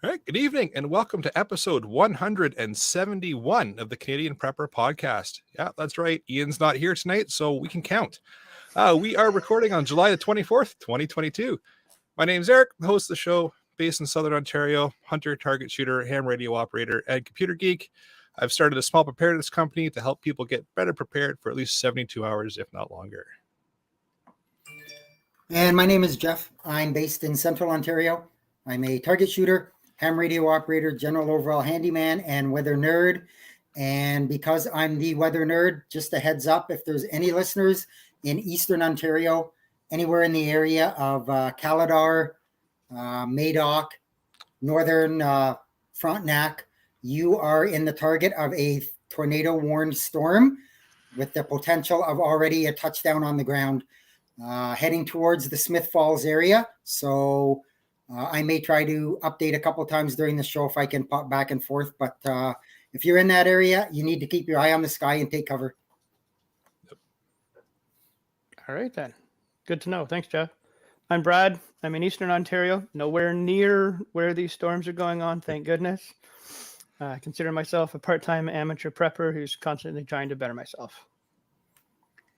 All right, good evening and welcome to episode 171 of the Canadian Prepper Podcast. Yeah, that's right. Ian's not here tonight, so we can count. We are recording on July the 24th, 2022. My name's Eric, the host of the show, based in Southern Ontario, hunter, target shooter, ham radio operator, and computer geek. I've started a small preparedness company to help people get better prepared for at least 72 hours, if not longer. And my name is Jeff. I'm based in Central Ontario. I'm a target shooter, ham radio operator, general overall handyman, and weather nerd. And because I'm the weather nerd, just a heads up, if there's any listeners in Eastern Ontario, anywhere in the area of Caladar, Madoc, Northern Frontenac, you are in the target of a tornado-warned storm with the potential of already a touchdown on the ground, heading towards the Smith Falls area. So I may try to update a couple times during the show if I can pop back and forth. But if you're in that area, you need to keep your eye on the sky and take cover. All right, then. Good to know. Thanks, Jeff. I'm Brad. I'm in Eastern Ontario, nowhere near where these storms are going on, thank goodness. I consider myself a part-time amateur prepper who's constantly trying to better myself.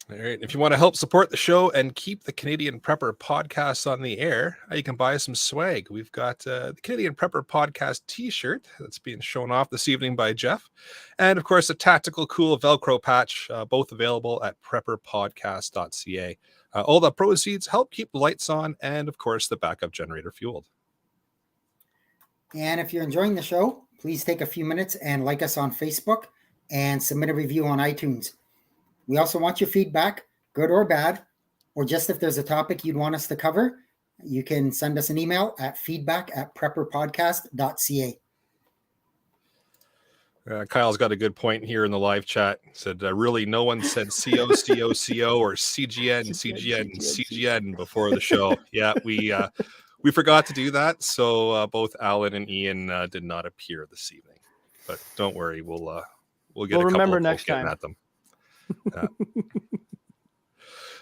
All right. If you want to help support the show and keep the Canadian Prepper Podcast on the air, you can buy some swag. We've got the Canadian Prepper Podcast t-shirt that's being shown off this evening by Jeff. And, of course, a tactical cool Velcro patch, both available at prepperpodcast.ca. All the proceeds help keep the lights on and, of course, the backup generator fueled. And if you're enjoying the show, please take a few minutes and like us on Facebook and submit a review on iTunes. We also want your feedback, good or bad, or just if there's a topic you'd want us to cover, you can send us an email at feedback@prepperpodcast.ca. Kyle's got a good point here in the live chat. He said, really, no one said CO, CO, CO, or CGN, CGN, CGN before the show. Yeah, we forgot to do that. So both Alan and Ian did not appear this evening. But don't worry, we'll get a couple remember of next getting time at them.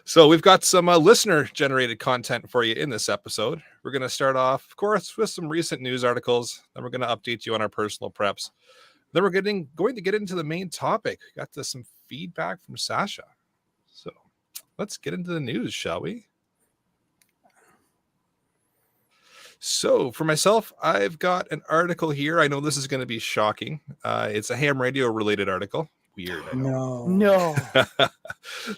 So we've got some listener generated content for you in this episode. We're going to start off, of course, with some recent news articles. Then we're going to update you on our personal preps. Then we're going to get into the main topic. We got some feedback from Sasha. So let's get into the news, shall we? So for myself, I've got an article here. I know this is going to be shocking. It's a ham radio related article. Weird. No.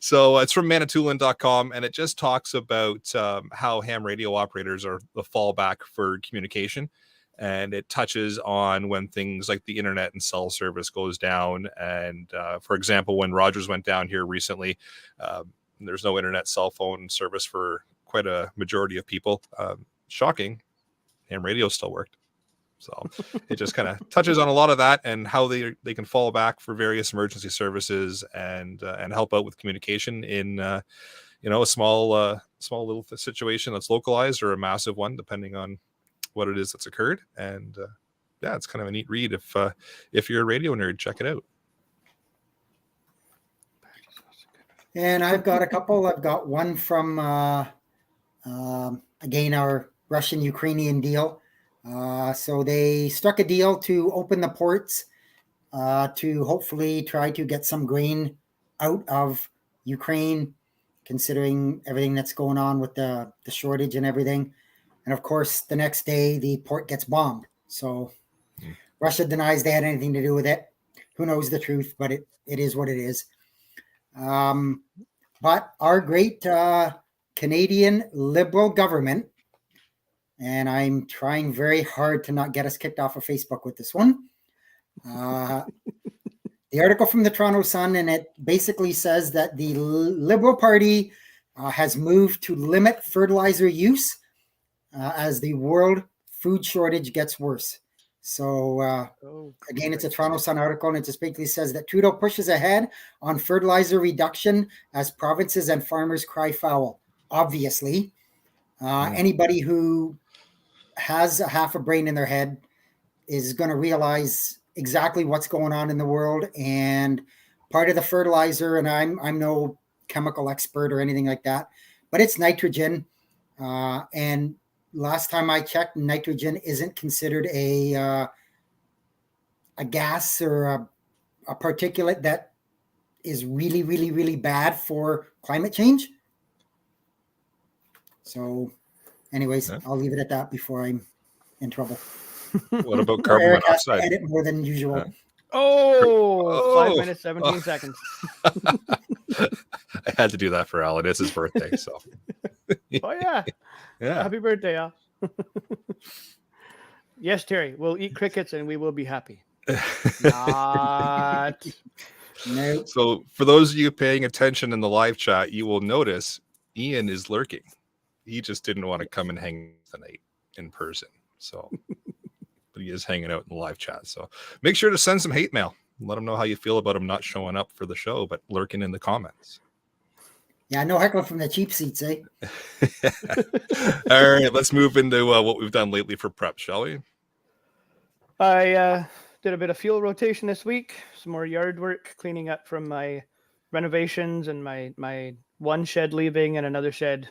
So it's from Manitoulin.com, and it just talks about how ham radio operators are the fallback for communication. And it touches on when things like the internet and cell service goes down. And for example, when Rogers went down here recently, there's no internet cell phone service for quite a majority of people. Shocking. Ham radio still worked. So it just kind of touches on a lot of that and how they can fall back for various emergency services and help out with communication in a small little situation that's localized or a massive one, depending on what it is that's occurred. And it's kind of a neat read. If you're a radio nerd, check it out. And I've got a couple. I've got one from again our Russian-Ukrainian deal. So they struck a deal to open the ports to hopefully try to get some grain out of Ukraine, considering everything that's going on with the shortage and everything. And of course, the next day, the port gets bombed. So Russia denies they had anything to do with it. Who knows the truth, but it is what it is. But our great Canadian Liberal government, and I'm trying very hard to not get us kicked off of Facebook with this one. The article from the Toronto Sun, and it basically says that the Liberal Party has moved to limit fertilizer use as the world food shortage gets worse. So again, it's a Toronto Sun article, and it just basically says that Trudeau pushes ahead on fertilizer reduction as provinces and farmers cry foul. Obviously, anybody who has a half a brain in their head is going to realize exactly what's going on in the world. And part of the fertilizer, and I'm no chemical expert or anything like that, but it's nitrogen. And last time I checked, nitrogen isn't considered a gas or a particulate that is really, really, really bad for climate change. So, anyways, Yeah. I'll leave it at that before I'm in trouble. What about Or carbon Eric has to monoxide? edit more than usual. Yeah. Oh, 5 Oh. minutes, 17 seconds. I had to do that for Alan. It's his birthday, so Oh, yeah. yeah. Happy birthday, Al. Yes, Terry, we'll eat crickets and we will be happy. Not. No. So for those of you paying attention in the live chat, you will notice Ian is lurking. He just didn't want to come and hang tonight in person. So, but he is hanging out in the live chat. So make sure to send some hate mail. Let him know how you feel about him not showing up for the show, but lurking in the comments. Yeah, no heckling from the cheap seats, eh? All right, let's move into what we've done lately for prep, shall we? I did a bit of fuel rotation this week, some more yard work, cleaning up from my renovations and my one shed leaving and another shed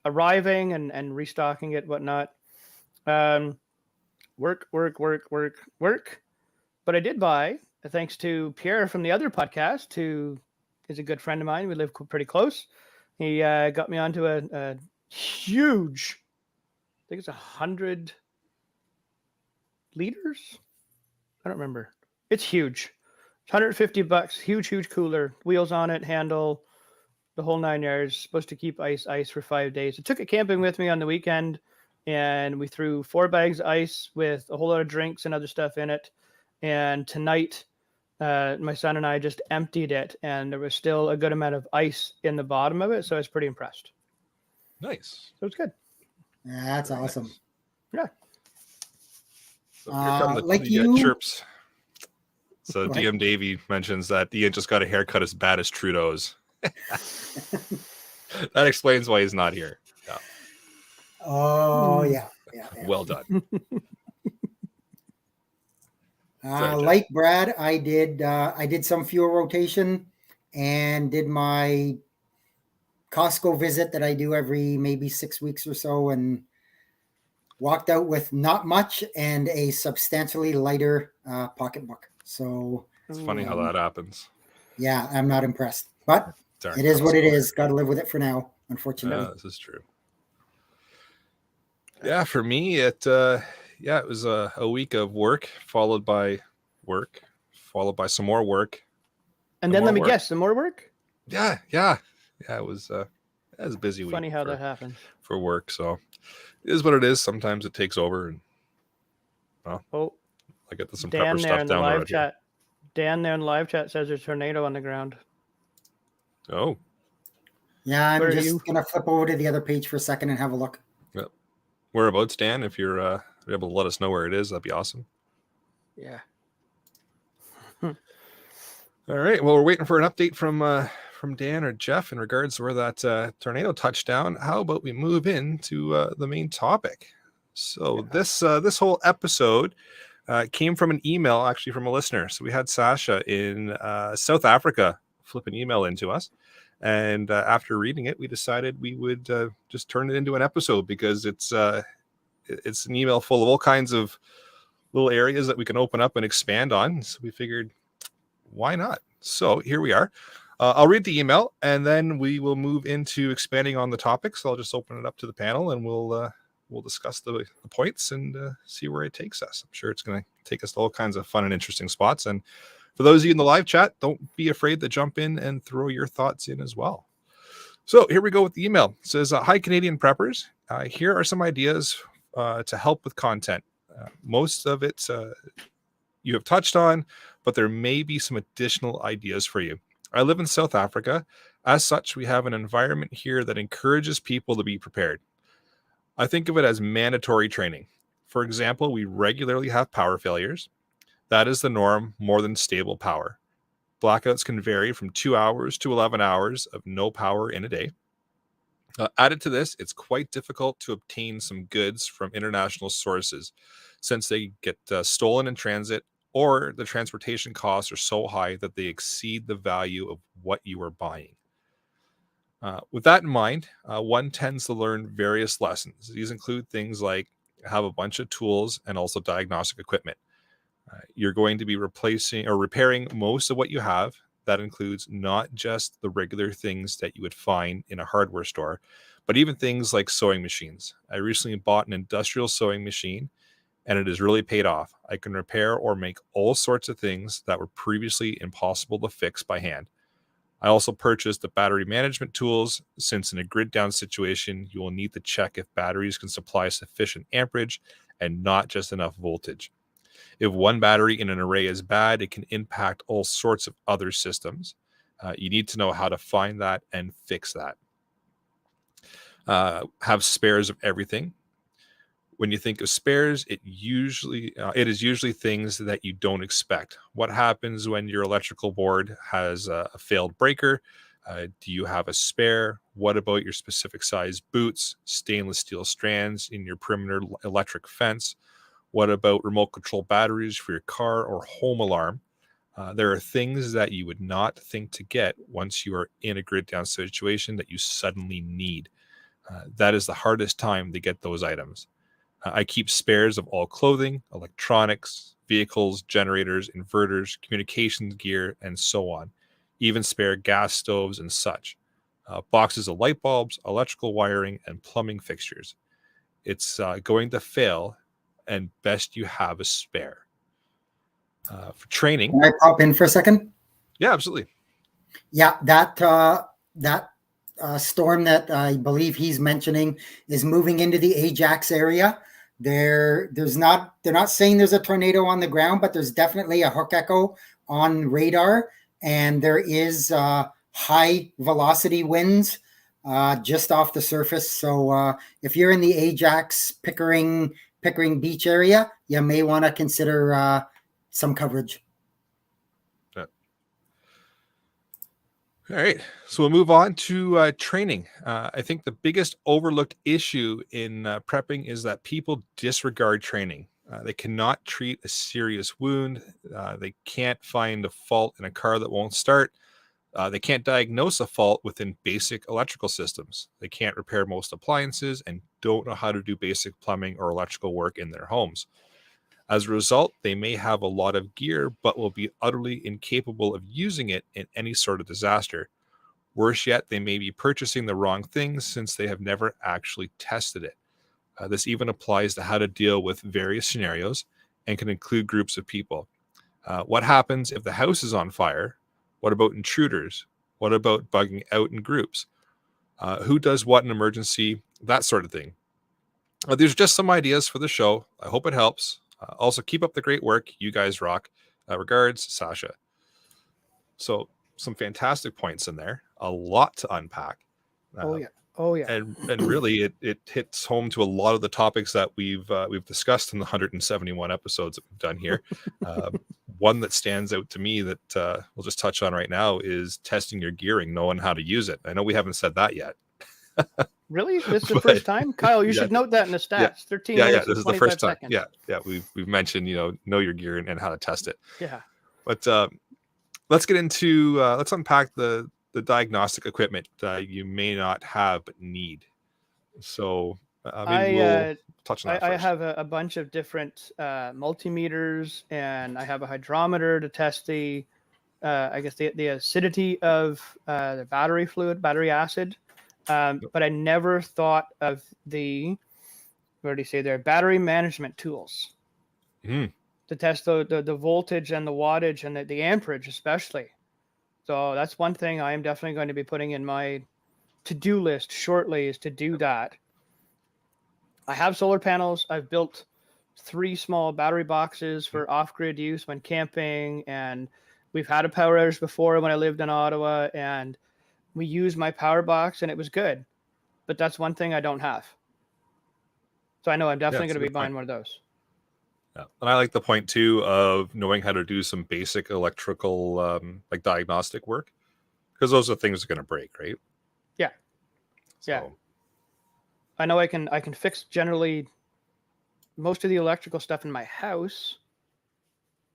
arriving and restocking it, whatnot. Work. But I did buy, thanks to Pierre from the other podcast, who is a good friend of mine. We live pretty close. He got me onto a huge, I think it's 100 liters. I don't remember. It's huge. It's $150. Huge cooler. Wheels on it, handle, the whole 9 yards. Supposed to keep ice for 5 days. I took it camping with me on the weekend, and we threw 4 bags of ice with a whole lot of drinks and other stuff in it. And tonight, my son and I just emptied it, and there was still a good amount of ice in the bottom of it. So I was pretty impressed. Nice. So it's good. Yeah, that's Very awesome. nice. Yeah. So here come Like the you- chirps. So Go ahead. DM Davey mentions that Ian just got a haircut as bad as Trudeau's. That explains why he's not here. Yeah. Oh, Hmm. yeah. Well done. Sorry, Jeff. Like Brad, I did some fuel rotation and did my Costco visit that I do every maybe 6 weeks or so, and walked out with not much and a substantially lighter pocketbook. So It's funny how that happens. yeah, I'm not impressed, but Darn it is what it Costco. is. Got to live with it for now, unfortunately. Yeah, this is true. Yeah, for me, it was a week of work followed by some more work. And then let me more work. guess, some more work? Yeah. It was a busy week. Funny how for, that happens. for work. So it is what it is. Sometimes it takes over, and Oh, I get some Dan prepper there stuff in the down the live road here. chat. Dan there in the live chat says there's a tornado on the ground. Oh, Yeah, I'm Where are just you? gonna flip over to the other page for a second and have a look. whereabouts, Dan? If you're able to let us know where it is, that'd be awesome. Yeah. All right. Well, we're waiting for an update from Dan or Jeff in regards to where that tornado touched down. How about we move into the main topic? So this whole episode came from an email, actually, from a listener. So we had Sasha in South Africa flip an email into us, and after reading it, we decided we would just turn it into an episode because it's an email full of all kinds of little areas that we can open up and expand on. So we figured, why not? So here we are. I'll read the email and then we will move into expanding on the topic. So I'll just open it up to the panel and we'll discuss the points and see where it takes us. I'm sure it's going to take us to all kinds of fun and interesting spots. And for those of you in the live chat, don't be afraid to jump in and throw your thoughts in as well. So here we go with the email. It says, hi, Canadian preppers. Here are some ideas to help with content. Most of it you have touched on, but there may be some additional ideas for you. I live in South Africa. As such, we have an environment here that encourages people to be prepared. I think of it as mandatory training. For example, we regularly have power failures. That is the norm more than stable power. Blackouts can vary from 2 hours to 11 hours of no power in a day. Added to this, it's quite difficult to obtain some goods from international sources since they get stolen in transit, or the transportation costs are so high that they exceed the value of what you are buying. With that in mind, one tends to learn various lessons. These include things like have a bunch of tools and also diagnostic equipment. You're going to be replacing or repairing most of what you have. That includes not just the regular things that you would find in a hardware store, but even things like sewing machines. I recently bought an industrial sewing machine and it has really paid off. I can repair or make all sorts of things that were previously impossible to fix by hand. I also purchased the battery management tools since in a grid down situation, you will need to check if batteries can supply sufficient amperage and not just enough voltage. If one battery in an array is bad, it can impact all sorts of other systems. You need to know how to find that and fix that. Have spares of everything. When you think of spares, it is usually things that you don't expect. What happens when your electrical board has a failed breaker? Do you have a spare? What about your specific size boots, stainless steel strands in your perimeter electric fence? What about remote control batteries for your car or home alarm? There are things that you would not think to get once you are in a grid down situation that you suddenly need. That is the hardest time to get those items. I keep spares of all clothing, electronics, vehicles, generators, inverters, communications gear, and so on. Even spare gas stoves and such. Boxes of light bulbs, electrical wiring, and plumbing fixtures. It's going to fail, and best you have a spare. For training. Can I pop in for a second? Yeah, absolutely. Yeah, that storm that I believe he's mentioning is moving into the Ajax area. They're not saying there's a tornado on the ground, but there's definitely a hook echo on radar, and there is high velocity winds just off the surface. So if you're in the Ajax Pickering Beach area, you may want to consider some coverage. All right, so we'll move on to training. I think the biggest overlooked issue in prepping is that people disregard training. They cannot treat a serious wound. They can't find a fault in a car that won't start. They can't diagnose a fault within basic electrical systems. They can't repair most appliances and don't know how to do basic plumbing or electrical work in their homes. As a result, they may have a lot of gear, but will be utterly incapable of using it in any sort of disaster. Worse yet, they may be purchasing the wrong things since they have never actually tested it. This even applies to how to deal with various scenarios and can include groups of people. What happens if the house is on fire? What about intruders? What about bugging out in groups? Who does what in emergency? That sort of thing. These are just some ideas for the show. I hope it helps. Also, keep up the great work. You guys rock. Regards, Sasha. So, some fantastic points in there. A lot to unpack. Oh yeah. And really, it hits home to a lot of the topics that we've discussed in the 171 episodes that we've done here. One that stands out to me that we'll just touch on right now is testing your gearing, knowing how to use it. I know we haven't said that yet. Really? This is the first time? Kyle, you should note that in the stats. Yeah, 13 minutes this and is the first time. seconds. Yeah. We've mentioned, know your gear and how to test it. Yeah. But let's get into let's unpack the diagnostic equipment you may not have but need. So we'll touch on that I first. have a bunch of different multimeters, and I have a hydrometer to test the acidity of the battery fluid, battery acid. But I never thought of the, what do you say there, battery management tools to test the voltage and the wattage and the amperage especially. So that's one thing I am definitely going to be putting in my to-do list shortly, is to do that. I have solar panels. I've built 3 small battery boxes for off-grid use when camping, and we've had a power outage before when I lived in Ottawa, and we used my power box and it was good, but that's one thing I don't have. So I know I'm definitely going to be buying one of those. Yeah. And I like the point too of knowing how to do some basic electrical, like diagnostic work, because those are things that are going to break, right? Yeah. So. Yeah. I know I can fix generally most of the electrical stuff in my house.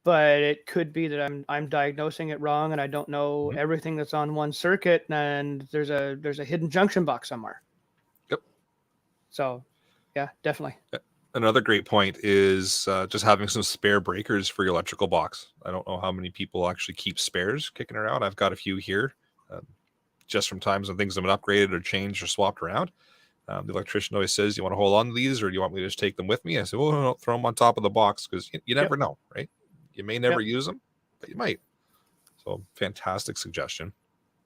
but it could be that I'm diagnosing it wrong and I don't know Mhm. everything that's on one circuit, and there's a hidden junction box somewhere. Yep. So, yeah, definitely. Another great point is just having some spare breakers for your electrical box. I don't know how many people actually keep spares kicking around. I've got a few here, just from times when things have been upgraded or changed or swapped around. The electrician always says, "You want to hold on to these, or do you want me to just take them with me?" I said, "Well, no, throw them on top of the box, because you never know, right? You may never use them, but you might." So, fantastic suggestion.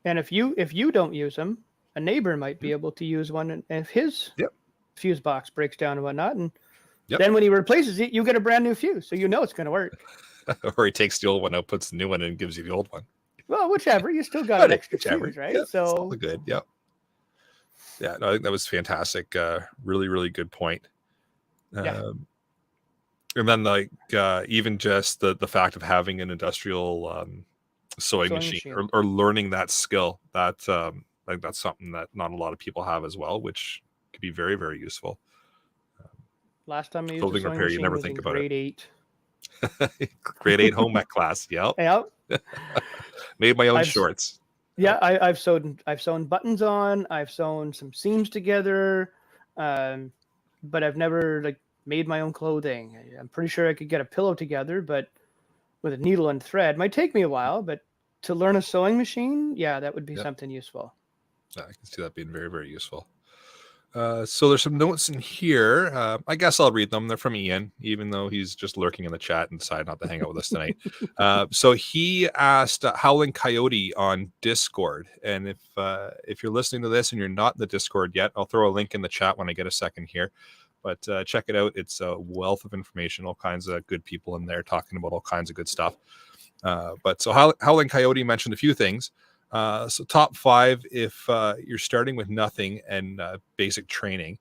And if you don't use them, a neighbor might be able to use one, and if his Yep. fuse box breaks down and whatnot, and Yep. then when he replaces it, you get a brand new fuse, so you know it's going to work. Or he takes the old one out, puts the new one in, and gives you the old one. Well, whichever, you still got an extra Whichever. fuse, right? Yeah, So it's all good. Yep. Yeah, no, I think that was fantastic. Really, really good point. Yeah. And then, like, even just the fact of having an industrial sewing machine, or learning that skill, that like, that's something that not a lot of people have as well, which could be very, very useful. Last time I used Clothing a sewing repair, you machine never was think in about grade 8. Grade 8 home ec class. Yep. Yeah. Made my own shorts. Yeah, I've sewn buttons on. I've sewn some seams together, but I've never like made my own clothing. I'm pretty sure I could get a pillow together, but with a needle and thread might take me a while. But to learn a sewing machine, yeah, that would be something useful. I can see that being very, very useful. So there's some notes in here. I guess I'll read them. They're from Ian, even though he's just lurking in the chat and decided not to hang out with us tonight. So he asked Howling Coyote on Discord, and if you're listening to this and you're not in the Discord yet, I'll throw a link in the chat when I get a second here. But check it out. It's a wealth of information, all kinds of good people in there talking about all kinds of good stuff. But so Howling Coyote mentioned a few things. So top 5 if you're starting with nothing and basic training.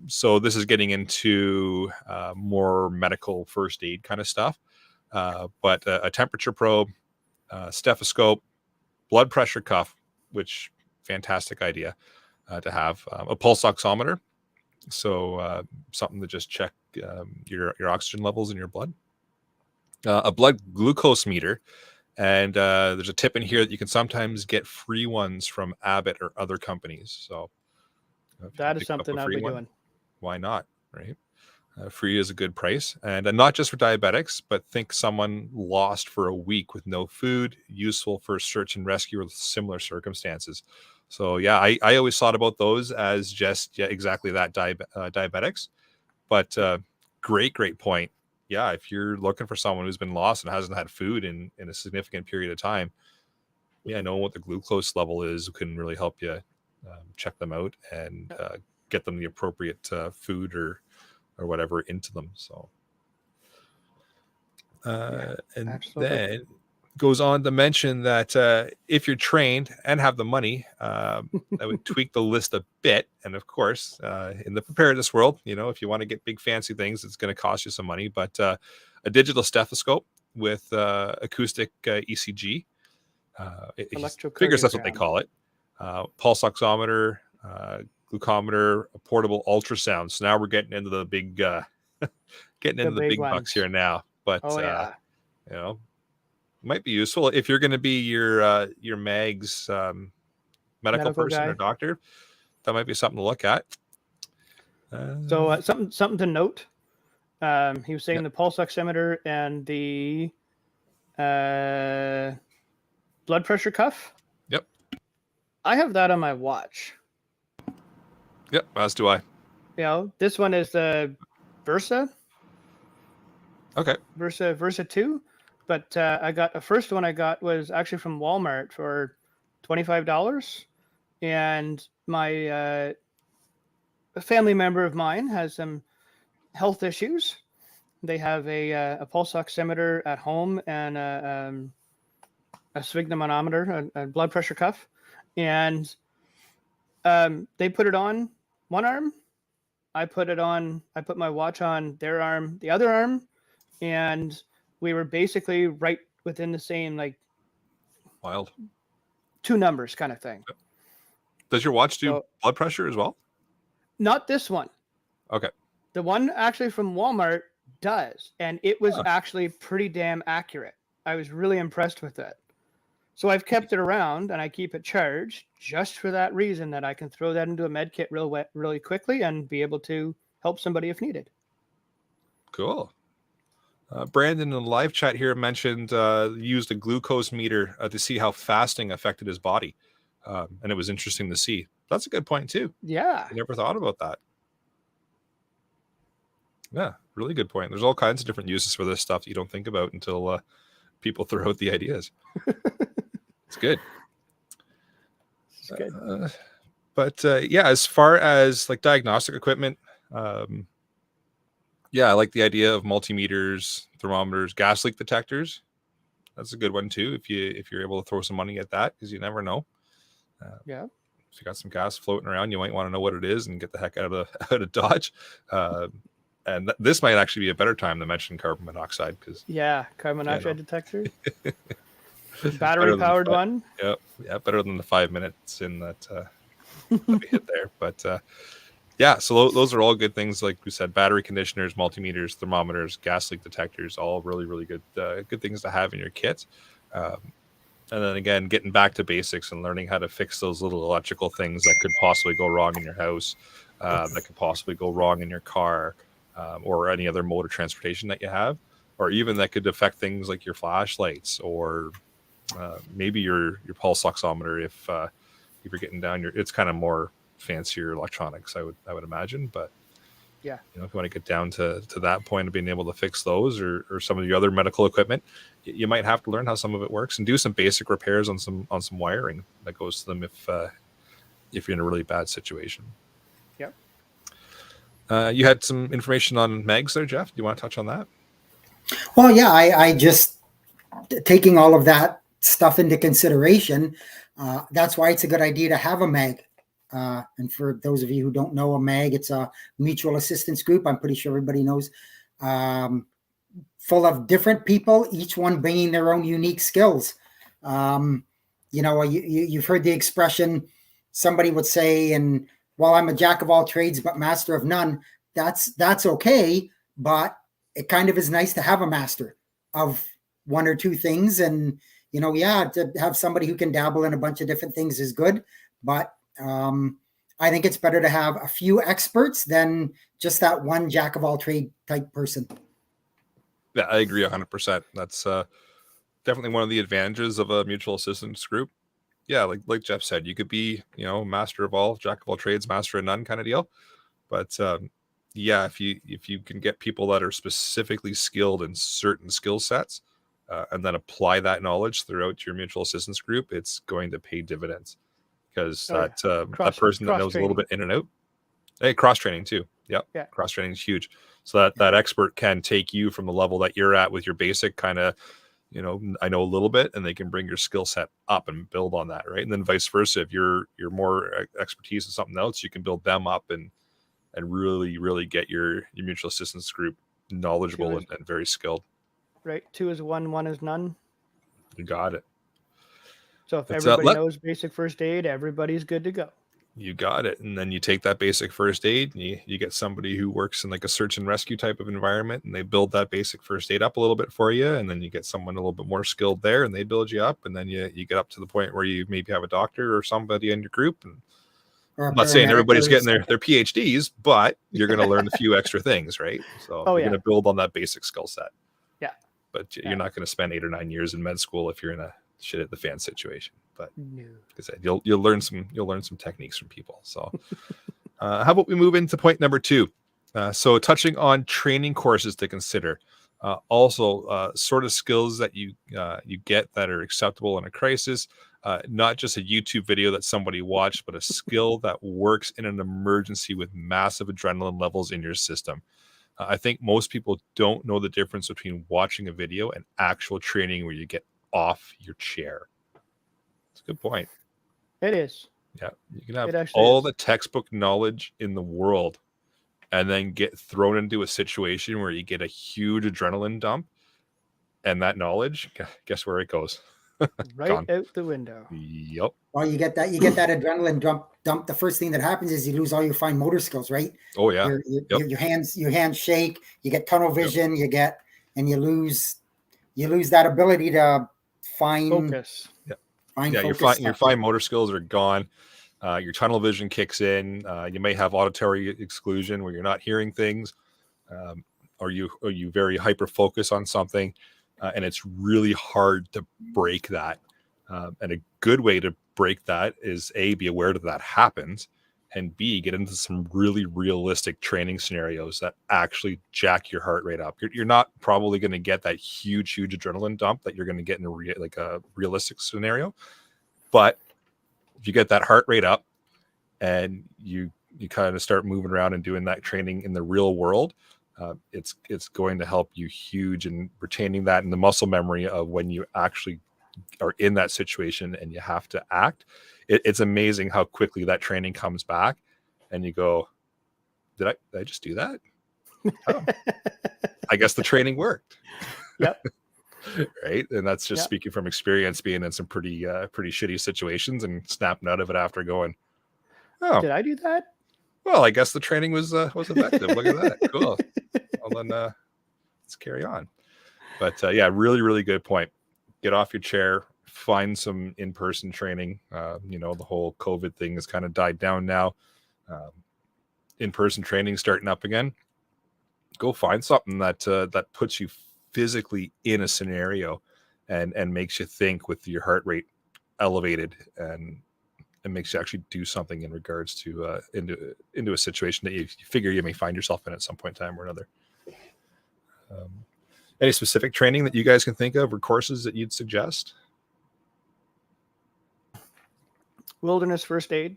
So this is getting into more medical first aid kind of stuff. But a temperature probe, stethoscope, blood pressure cuff, which fantastic idea to have, a pulse oximeter. So something to just check your oxygen levels in your blood, a blood glucose meter. And there's a tip in here that you can sometimes get free ones from Abbott or other companies. So that is something I'll be doing. Why not, right? Free is a good price. And not just for diabetics, but think someone lost for a week with no food, useful for search and rescue with similar circumstances. So yeah, I always thought about those as just exactly that, diabetics. But great point. Yeah, if you're looking for someone who's been lost and hasn't had food in a significant period of time, knowing what the glucose level is can really help you check them out and get them the appropriate food or whatever into them. So, and absolutely. then goes on to mention that if you're trained and have the money, I would tweak the list a bit. And of course, in the preparedness world, if you want to get big fancy things, it's going to cost you some money. But a digital stethoscope with acoustic ECG, figures that's what they call it. Pulse oximeter, glucometer, a portable ultrasound. So now we're getting into the big, big bucks here now. But might be useful if you're going to be your Mag's medical person guy. or doctor. That might be something to look at. So something to note. He was saying the pulse oximeter and the blood pressure cuff. Yep. I have that on my watch. Yep, as do I. This one is the Versa. Okay. Versa 2. But I got the first one I got was actually from Walmart for $25. And my a family member of mine has some health issues. They have a pulse oximeter at home and a sphygmomanometer, a blood pressure cuff. And they put it on one arm. I put my watch on their arm, the other arm. And we were basically right within the same, wild 2 numbers kind of thing. Does your watch do blood pressure as well? Not this one. Okay. The one actually from Walmart does. And it was Huh. actually pretty damn accurate. I was really impressed with it. So I've kept it around and I keep it charged just for that reason, that I can throw that into a med kit really quickly and be able to help somebody if needed. Cool. Brandon in the live chat here mentioned used a glucose meter to see how fasting affected his body. And it was interesting to see. That's a good point too. Yeah. I never thought about that. Yeah, really good point. There's all kinds of different uses for this stuff that you don't think about until people throw out the ideas. It's good. It's good. But yeah, as far as like diagnostic equipment, yeah, I like the idea of multimeters, thermometers, gas leak detectors. That's a good one too. If you're able to throw some money at that, because you never know. Yeah. If you got some gas floating around, you might want to know what it is and get the heck out of Dodge. And this might actually be a better time to mention carbon monoxide, because Yeah. Carbon monoxide detector. better Battery than powered the one. yeah, better than the 5 minutes in that that we hit there. But yeah, so those are all good things. Like we said, battery conditioners, multimeters, thermometers, gas leak detectors, all really, really good good things to have in your kit. And then again, getting back to basics and learning how to fix those little electrical things that could possibly go wrong in your house, that could possibly go wrong in your car, or any other mode of transportation that you have, or even that could affect things like your flashlights, or maybe your pulse oximeter if you're getting down it's kind of more fancier electronics, I would imagine. But Yeah. if you want to get down to that point of being able to fix those, or some of the other medical equipment, you might have to learn how some of it works and do some basic repairs on some wiring that goes to them if you're in a really bad situation. Yep. You had some information on megs there, Jeff. Do you want to touch on that? Well, yeah, I just taking all of that stuff into consideration. That's why it's a good idea to have a mag. And for those of you who don't know, a MAG, it's a mutual assistance group. I'm pretty sure everybody knows. Full of different people, each one bringing their own unique skills. You've heard the expression, somebody would say, and well, I'm a jack of all trades, but master of none. That's okay, but it kind of is nice to have a master of one or two things. And, to have somebody who can dabble in a bunch of different things is good. But I think it's better to have a few experts than just that one jack of all trade type person. Yeah, I agree 100%. That's definitely one of the advantages of a mutual assistance group. Yeah, like Jeff said, you could be, master of all, jack of all trades, master of none kind of deal. But yeah, if you can get people that are specifically skilled in certain skill sets, and then apply that knowledge throughout your mutual assistance group, it's going to pay dividends, because that person that knows a little bit in and out. Hey, cross training too. Yep. Yeah. Cross training is huge. So that expert can take you from the level that you're at with your basic kind of, I know a little bit, and they can bring your skill set up and build on that, right? And then vice versa. If you're more expertise in something else, you can build them up and really, really get your mutual assistance group knowledgeable and very skilled. Right. 2 is 1, 1 is none. You got it. So if everybody knows basic first aid, everybody's good to go. You got it. And then you take that basic first aid and you get somebody who works in like a search and rescue type of environment, and they build that basic first aid up a little bit for you. And then you get someone a little bit more skilled there, and they build you up. And then you get up to the point where you maybe have a doctor or somebody in your group. And I'm not saying everybody's getting their PhDs, but you're going to learn a few extra things, right? So you're going to build on that basic skill set. Yeah. But you're not going to spend 8 or 9 years in med school if you're in a shit at the fan situation. But like I said, you'll learn some techniques from people. So how about we move into point number 2? So touching on training courses to consider. Also sort of skills that you get that are acceptable in a crisis. Not just a YouTube video that somebody watched, but a skill that works in an emergency with massive adrenaline levels in your system. I think most people don't know the difference between watching a video and actual training where you get off your chair. It's a good point. It is. Yeah. You can have all the textbook knowledge in the world and then get thrown into a situation where you get a huge adrenaline dump, and that knowledge, guess where it goes? Right Gone. out the window. Yep. Well, you get that adrenaline dump. The first thing that happens is you lose all your fine motor skills, right? Oh yeah. Your hands shake. You get tunnel Yep. vision. And you lose that ability to find Focus. find Yeah, focus. your fine motor skills are gone. Your tunnel vision kicks in. You may have auditory exclusion where you're not hearing things, or you very hyper focus on something, and it's really hard to break that. And a good way to break that is A, be aware that happens, and B, get into some really realistic training scenarios that actually jack your heart rate up. You're not probably going to get that huge adrenaline dump that you're going to get in a realistic scenario, but if you get that heart rate up and you kind of start moving around and doing that training in the real world, it's going to help you huge in retaining that in the muscle memory of when you actually are in that situation and you have to act. It's amazing how quickly that training comes back and you go, did I just do that? Oh, I guess the training worked. Yep. Right. And that's just Yep. speaking from experience, being in some pretty shitty situations and snapping out of it after going, oh, Did I do that? well, I guess the training was effective. Look at that. Cool. Well, then let's carry on. But yeah, really, really good point. Get off your chair, find some in-person training. The whole COVID thing has kind of died down now. In-person training starting up again. Go find something that puts you physically in a scenario and makes you think with your heart rate elevated and makes you actually do something in regards to into a situation that you figure you may find yourself in at some point in time or another. Any specific training that you guys can think of or courses that you'd suggest? Wilderness first aid,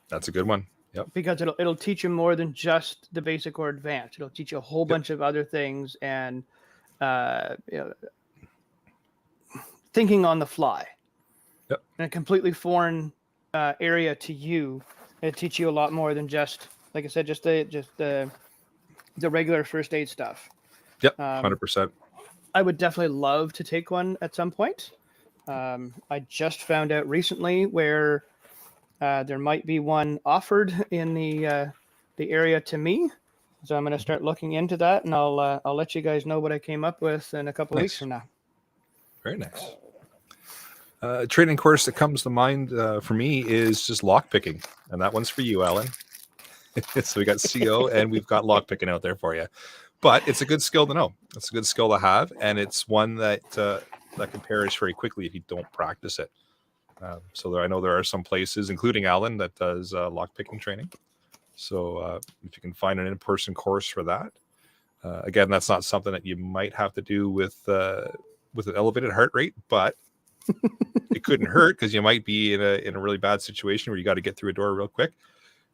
That's a good one. Yep. because it'll teach you more than just the basic or advanced. It'll teach you a whole bunch of other things and thinking on the fly. Yep. In a completely foreign area to you, it'll teach you a lot more than just, like I said, just the regular first aid stuff. Yep. 100%. I would definitely love to take one at some point. I just found out recently where there might be one offered in the area to me, so I'm going to start looking into that, and I'll let you guys know what I came up with in a couple of weeks Nice. from now. Very nice. A training course that comes to mind for me is just lock picking, and that one's for you, Alan. So we got CO and we've got lock picking out there for you. But it's a good skill to know. It's a good skill to have, and it's one that can perish very quickly if you don't practice it. So I know there are some places, including Alan, that does lock picking training. So if you can find an in-person course for that, again, that's not something that you might have to do with an elevated heart rate, but it couldn't hurt because you might be in a really bad situation where you got to get through a door real quick.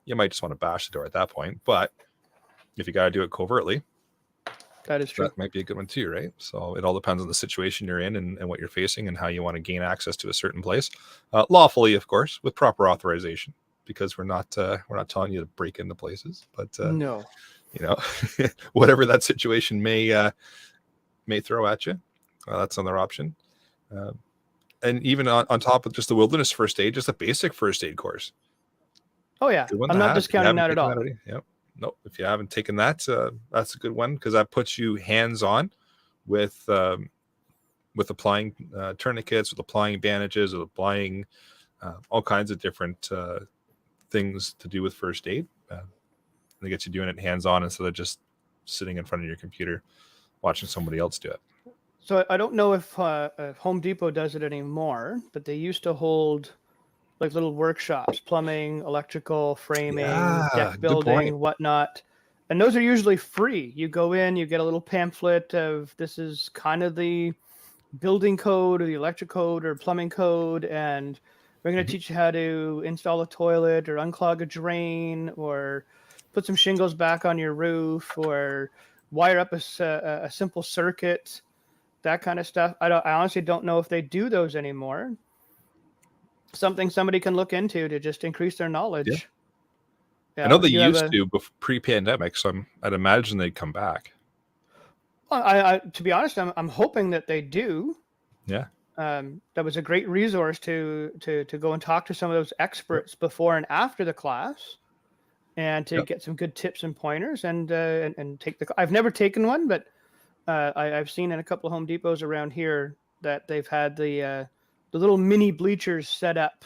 You might just want to bash the door at that point, but if you got to do it covertly, That is true. that might be a good one too, right? So it all depends on the situation you're in and what you're facing and how you want to gain access to a certain place, lawfully, of course, with proper authorization, because we're not telling you to break into places, but No. whatever that situation may throw at you, that's another option. And even on top of just the wilderness first aid, just a basic first aid course. Oh yeah, Good one I'm to not have. If you discounting that haven't at taken all. already. Yep. Nope. If you haven't taken that, that's a good one because that puts you hands-on with applying tourniquets, with applying bandages, with applying all kinds of different things to do with first aid. They get you doing it hands-on instead of just sitting in front of your computer watching somebody else do it. So I don't know if Home Depot does it anymore, but they used to hold like little workshops, plumbing, electrical, framing, Yeah, deck good building, point. whatnot. And those are usually free. You go in, you get a little pamphlet of this is kind of the building code or the electric code or plumbing code, and we're going to teach you how to install a toilet or unclog a drain or put some shingles back on your roof or wire up a simple circuit, that kind of stuff. I honestly don't know if they do those anymore. Something somebody can look into to just increase their knowledge. I know they if you have used to pre-pandemic, so I'd imagine they'd come back. I to be honest, I'm hoping that they do. Yeah. that was a great resource to go and talk to some of those experts before and after the class, and to get some good tips and pointers, and take the. I've never taken one, but I've seen in a couple of Home Depots around here that they've had the little mini bleachers set up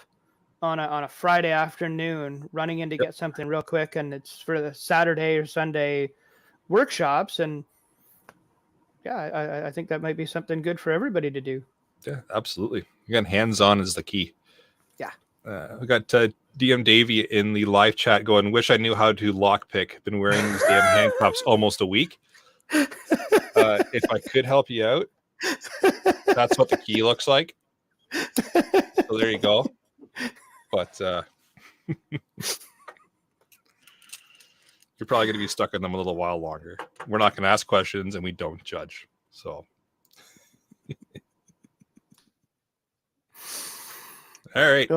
on a Friday afternoon, running in to get something real quick, and it's for the Saturday or Sunday workshops. And I think that might be something good for everybody to do. Yeah, absolutely. Again, hands-on is the key. Yeah. We got DM Davey in the live chat going, wish I knew how to lockpick. Been wearing these damn handcuffs almost a week. If I could help you out, that's what the key looks like. So there you go. But you're probably going to be stuck in them a little while longer. We're not going to ask questions, and we don't judge. So, all right.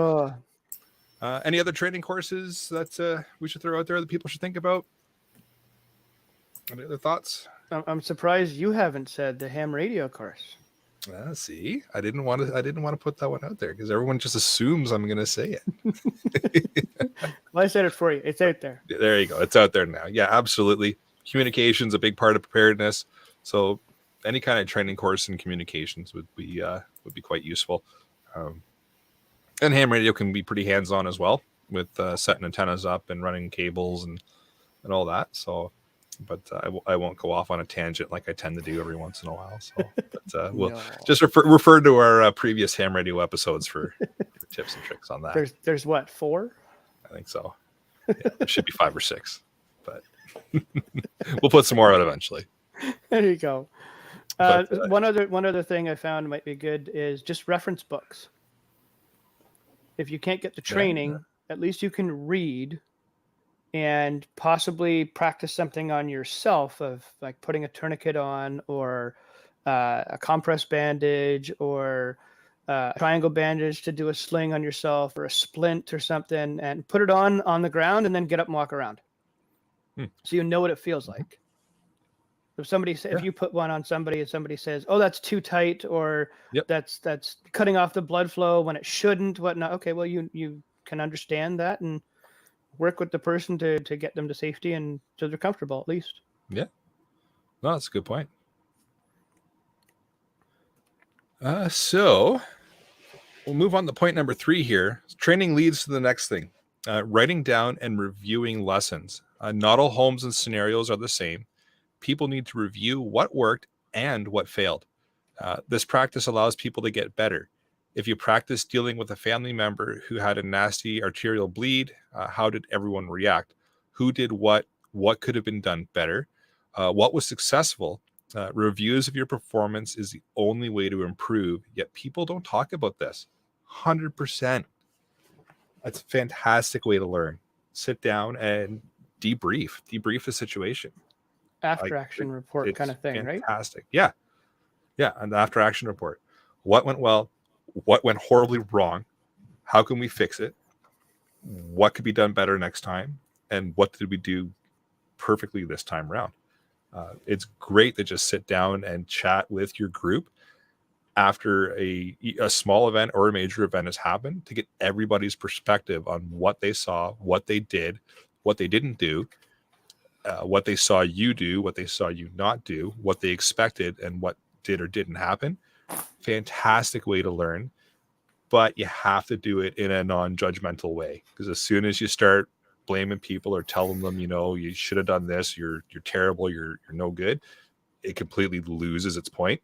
Any other training courses that we should throw out there that people should think about? Any other thoughts? I'm surprised you haven't said the ham radio course. See, I didn't want to put that one out there because everyone just assumes I'm going to say it. Well, I said it for you. It's out there. There you go. It's out there now. Yeah, absolutely. Communication's a big part of preparedness. So any kind of training course in communications would be quite useful. And ham radio can be pretty hands-on as well, with setting antennas up and running cables and all that. So, but I won't go off on a tangent like I tend to do every once in a while. So, but we'll just refer to our previous ham radio episodes for tips and tricks on that. There's what, 4? I think so. Yeah, there should be 5 or 6, but we'll put some more out eventually. There you go. But, one other thing I found might be good is just reference books. If you can't get the training, at least you can read and possibly practice something on yourself, of like putting a tourniquet on, or a compress bandage, or a triangle bandage to do a sling on yourself, or a splint or something, and put it on the ground and then get up and walk around. So you know what it feels like. If you put one on somebody and somebody says, "Oh, that's too tight," or that's cutting off the blood flow when it shouldn't, whatnot. Okay, well, you can understand that and work with the person to get them to safety, and so they're comfortable at least. Yeah, no, that's a good point. So we'll move on to point number 3 here. Training leads to the next thing: writing down and reviewing lessons. Not all homes and scenarios are the same. People need to review what worked and what failed. This practice allows people to get better. If you practice dealing with a family member who had a nasty arterial bleed, how did everyone react? Who did what? What could have been done better? What was successful? Reviews of your performance is the only way to improve, yet people don't talk about this. 100%. That's a fantastic way to learn. Sit down and debrief the situation. After action report kind of thing, fantastic. Right? Fantastic. Yeah. An after action report. What went well? What went horribly wrong? How can we fix it? What could be done better next time? And what did we do perfectly this time around? It's great to just sit down and chat with your group after a small event or a major event has happened, to get everybody's perspective on what they saw, what they did, what they didn't do, what they saw you do, what they saw you not do, what they expected, and what did or didn't happen. Fantastic way to learn, but you have to do it in a non-judgmental way, because as soon as you start blaming people or telling them, you should have done this, you're terrible, you're no good, it completely loses its point.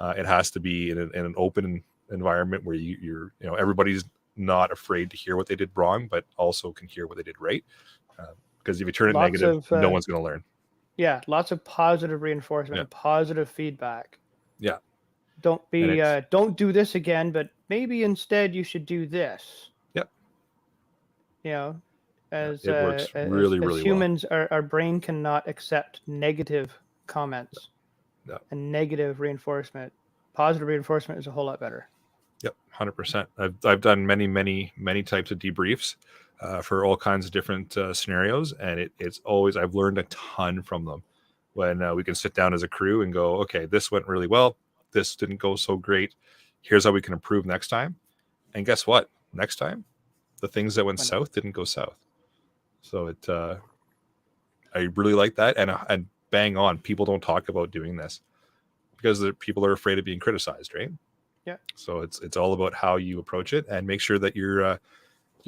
It has to be in an open environment where you're everybody's not afraid to hear what they did wrong, but also can hear what they did right. Because if you turn it negative, no one's going to learn. Yeah, lots of positive reinforcement, positive feedback. Yeah. Don't do this again, but maybe instead you should do this. Yep. As it works really humans, our brain cannot accept negative comments and negative reinforcement. Positive reinforcement is a whole lot better. Yep, 100%. I've done many types of debriefs for all kinds of different scenarios, and it's always, I've learned a ton from them when we can sit down as a crew and go, okay, this went really well, this didn't go so great, Here's how we can improve next time. And guess what? Next time, the things that went south didn't go south. So I really like that. And bang on, people don't talk about doing this because people are afraid of being criticized, right? Yeah. So it's all about how you approach it, and make sure that your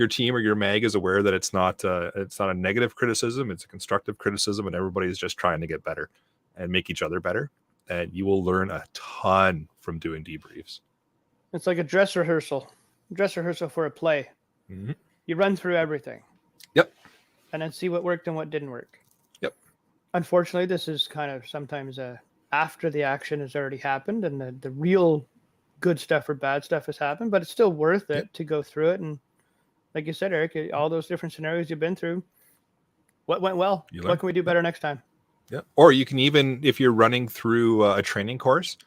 team or your mag is aware that it's not a negative criticism, it's a constructive criticism, and everybody's just trying to get better and make each other better. And you will learn a ton from doing debriefs. It's like a dress rehearsal for a play. Mm-hmm. You run through everything. Yep. And then see what worked and what didn't work. Yep. Unfortunately, this is kind of sometimes after the action has already happened and the real good stuff or bad stuff has happened, but it's still worth it to go through it. And like you said, Eric, all those different scenarios you've been through, what went well? What can we do better next time? Yeah. Or you can even, if you're running through a training course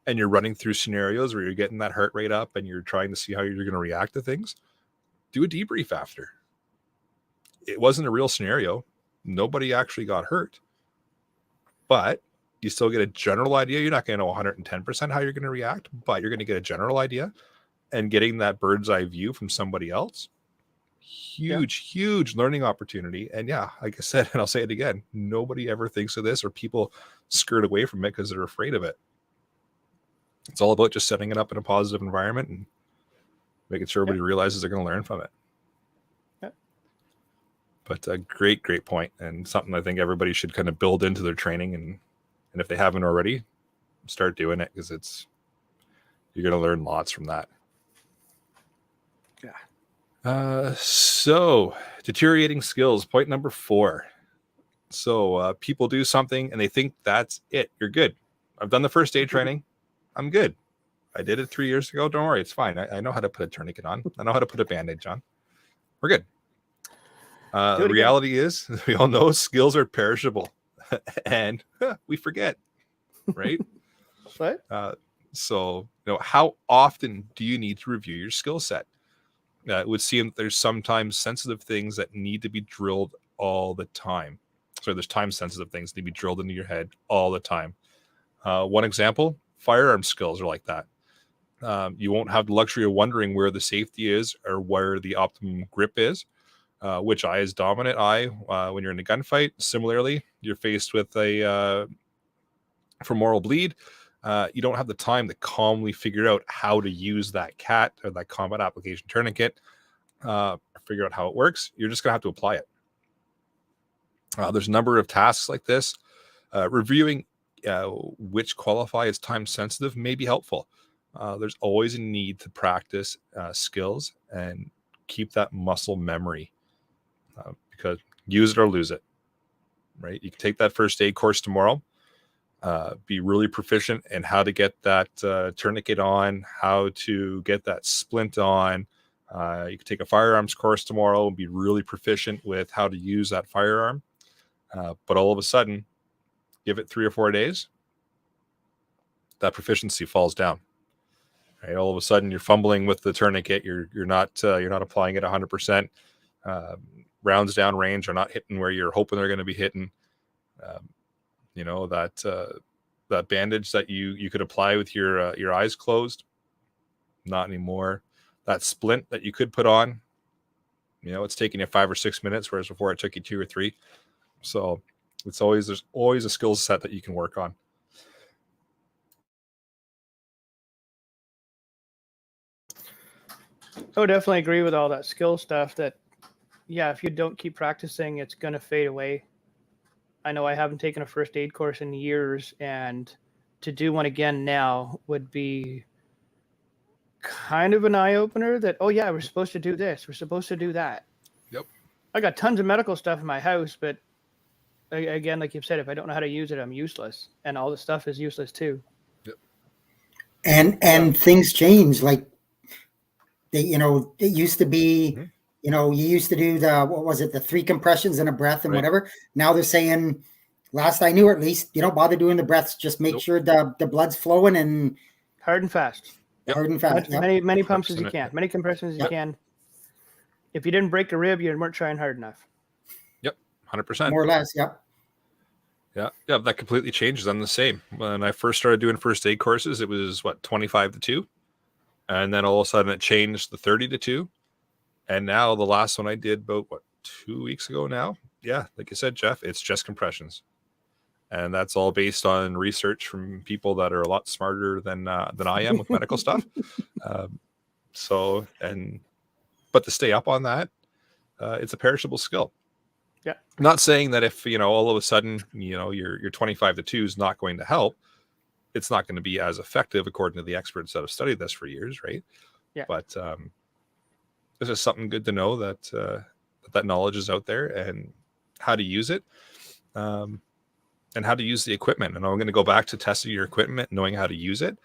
and you're running through scenarios where you're getting that heart rate up and you're trying to see how you're going to react to things, do a debrief after. It wasn't a real scenario. Nobody actually got hurt, but you still get a general idea. You're not going to know 110% how you're going to react, but you're going to get a general idea, and getting that bird's eye view from somebody else. Huge learning opportunity. And yeah, like I said, and I'll say it again, nobody ever thinks of this, or people skirt away from it because they're afraid of it. It's all about just setting it up in a positive environment and making sure everybody realizes they're going to learn from it. Yep. But a great point, and something I think everybody should kind of build into their training, and if they haven't already, start doing it, because you're going to learn lots from that. So deteriorating skills, point number 4. So people do something and they think that's it. You're good. I've done the first aid training. I'm good. I did it 3 years ago. Don't worry. It's fine. I know how to put a tourniquet on. I know how to put a bandage on. We're good. The reality is, we all know skills are perishable and we forget, right? What? So, how often do you need to review your skill set? It would seem that there's sometimes sensitive things that need to be drilled all the time. So there's time-sensitive things that need to be drilled into your head all the time. One example, firearm skills are like that. You won't have the luxury of wondering where the safety is or where the optimum grip is. Which eye is dominant eye when you're in a gunfight. Similarly, you're faced with a femoral bleed. You don't have the time to calmly figure out how to use that CAT or that combat application tourniquet, figure out how it works. You're just going to have to apply it. There's a number of tasks like this. Reviewing which qualify as time sensitive may be helpful. There's always a need to practice skills and keep that muscle memory, because use it or lose it, right? You can take that first aid course tomorrow. Be really proficient in how to get that tourniquet on, how to get that splint on. You can take a firearms course tomorrow and be really proficient with how to use that firearm. But all of a sudden, give it 3 or 4 days, that proficiency falls down. Right? All of a sudden, you're fumbling with the tourniquet. You're not applying it 100%. Rounds down range are not hitting where you're hoping they're going to be hitting. That bandage that you could apply with your eyes closed, not anymore. That splint that you could put on, it's taking you 5 or 6 minutes, whereas before it took you 2 or 3. So there's always a skill set that you can work on. I would definitely agree with all that skill stuff. That, if you don't keep practicing, it's going to fade away. I know I haven't taken a first aid course in years, and to do one again now would be kind of an eye-opener that, we're supposed to do this. We're supposed to do that. Yep. I got tons of medical stuff in my house, but again, like you've said, if I don't know how to use it, I'm useless. And all the stuff is useless too. Yep. And things change. Like, it used to be, you used to do the 3 compressions and a breath and whatever. Now they're saying, last I knew, or at least, you don't bother doing the breaths. Just make sure the blood's flowing and hard and fast. Yep. Hard and fast. Many pumps as you can, many compressions as you can. If you didn't break a rib, you weren't trying hard enough. Yep, 100%. More or less, yep. Yeah, that completely changes. I'm the same. When I first started doing first aid courses, it was 25 to 2. And then all of a sudden it changed the 30 to 2. And now the last one I did about 2 weeks ago now. Yeah, like you said, Jeff, it's just compressions. And that's all based on research from people that are a lot smarter than I am with medical stuff. But to stay up on that, it's a perishable skill. Yeah. I'm not saying that if, all of a sudden, your 25 to 2 is not going to help, it's not going to be as effective according to the experts that have studied this for years, right? Yeah. But it's just something good to know that that knowledge is out there and how to use it, and how to use the equipment. And I'm going to go back to testing your equipment, knowing how to use it.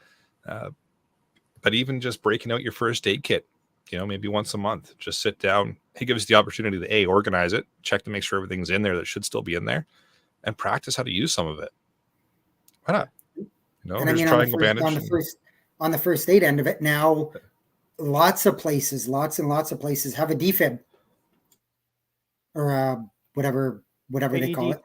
But even just breaking out your first aid kit, maybe once a month, just sit down. It gives you the opportunity to organize it, check to make sure everything's in there that should still be in there, and practice how to use some of it. Why not? And I mean, on the first aid end of it now, lots and lots of places have a defib or whatever they call it.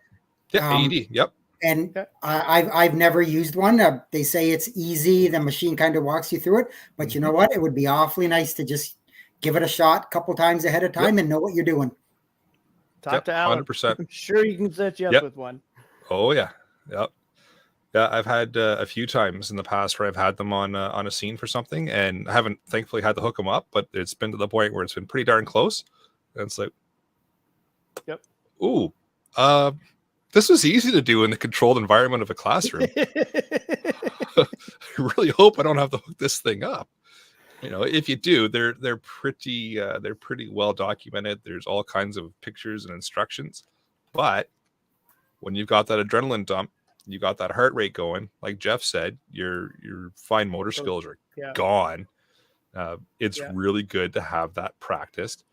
Yeah, AED. Yep. And I've never used one. They say it's easy. The machine kind of walks you through it. But you know what? It would be awfully nice to just give it a shot a couple times ahead of time and know what you're doing. Talk to Alan. 100%. I'm sure he can set you up with one. Oh, yeah. Yep. Yeah, I've had a few times in the past where I've had them on a scene for something, and I haven't thankfully had to hook them up, but it's been to the point where it's been pretty darn close. And it's like, ooh, this was easy to do in the controlled environment of a classroom. I really hope I don't have to hook this thing up. If you do, they're pretty well documented. There's all kinds of pictures and instructions. But when you've got that adrenaline dump, you got that heart rate going, like Jeff said, your fine motor skills are gone. It's really good to have that practiced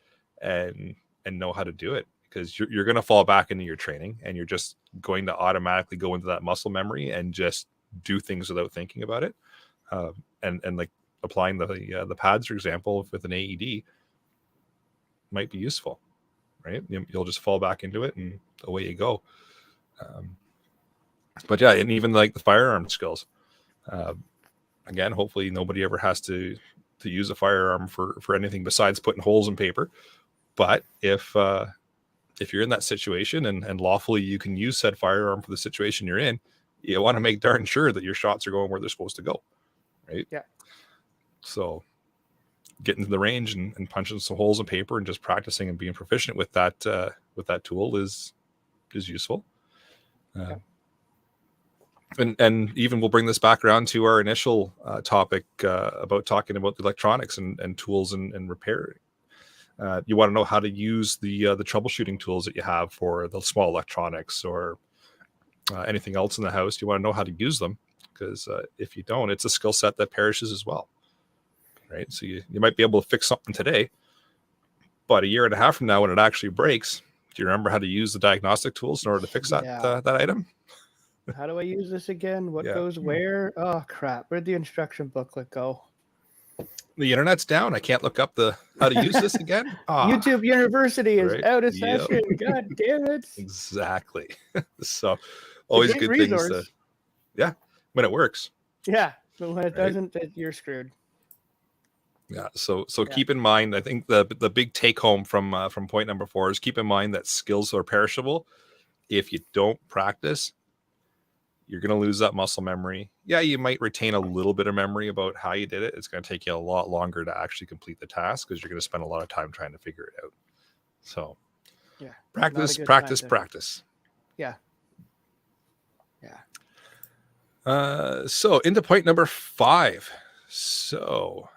and know how to do it, because you're going to fall back into your training, and you're just going to automatically go into that muscle memory and just do things without thinking about it. And like applying the pads, for example, with an AED might be useful, right? You'll just fall back into it and away you go. But yeah, and even like the firearm skills, again, hopefully nobody ever has to use a firearm for anything besides putting holes in paper. But if you're in that situation and lawfully you can use said firearm for the situation you're in, you want to make darn sure that your shots are going where they're supposed to go, right? Yeah. So getting to the range and punching some holes in paper and just practicing and being proficient with that tool is useful. And even we'll bring this back around to our initial topic about talking about the electronics and tools and repair. You want to know how to use the troubleshooting tools that you have for the small electronics or anything else in the house. You want to know how to use them, because if you don't, it's a skill set that perishes as well, right? So you might be able to fix something today, but a year and a half from now, when it actually breaks, do you remember how to use the diagnostic tools in order to fix that item? How do I use this again? What goes where? Oh, crap. Where'd the instruction booklet go? The internet's down. I can't look up how to use this again. YouTube University is out of session. God damn it. Exactly. So always good resource. Things when it works. Yeah. But when it doesn't, you're screwed. Yeah. So keep in mind, I think the big take home from point number 4 is keep in mind that skills are perishable. If you don't practice, you're going to lose that muscle memory. Yeah, you might retain a little bit of memory about how you did it. It's going to take you a lot longer to actually complete the task, because you're going to spend a lot of time trying to figure it out. So, practice. Yeah. So into point number 5. So,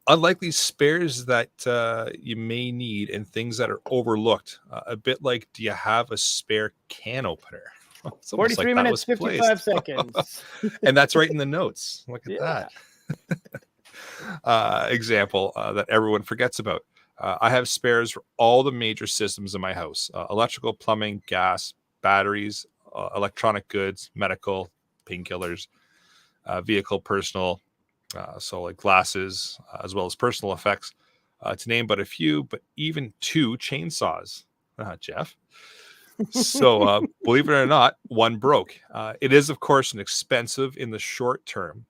unlikely spares that you may need and things that are overlooked. A bit like, do you have a spare can opener? 43 minutes, 55 seconds. And that's right in the notes. Look at that. Example that everyone forgets about. I have spares for all the major systems in my house: electrical, plumbing, gas, batteries, electronic goods, medical, painkillers, vehicle, personal, so like glasses, as well as personal effects, to name but a few, but even 2 chainsaws. Jeff. So believe it or not, one broke. It is, of course, an expensive in the short term,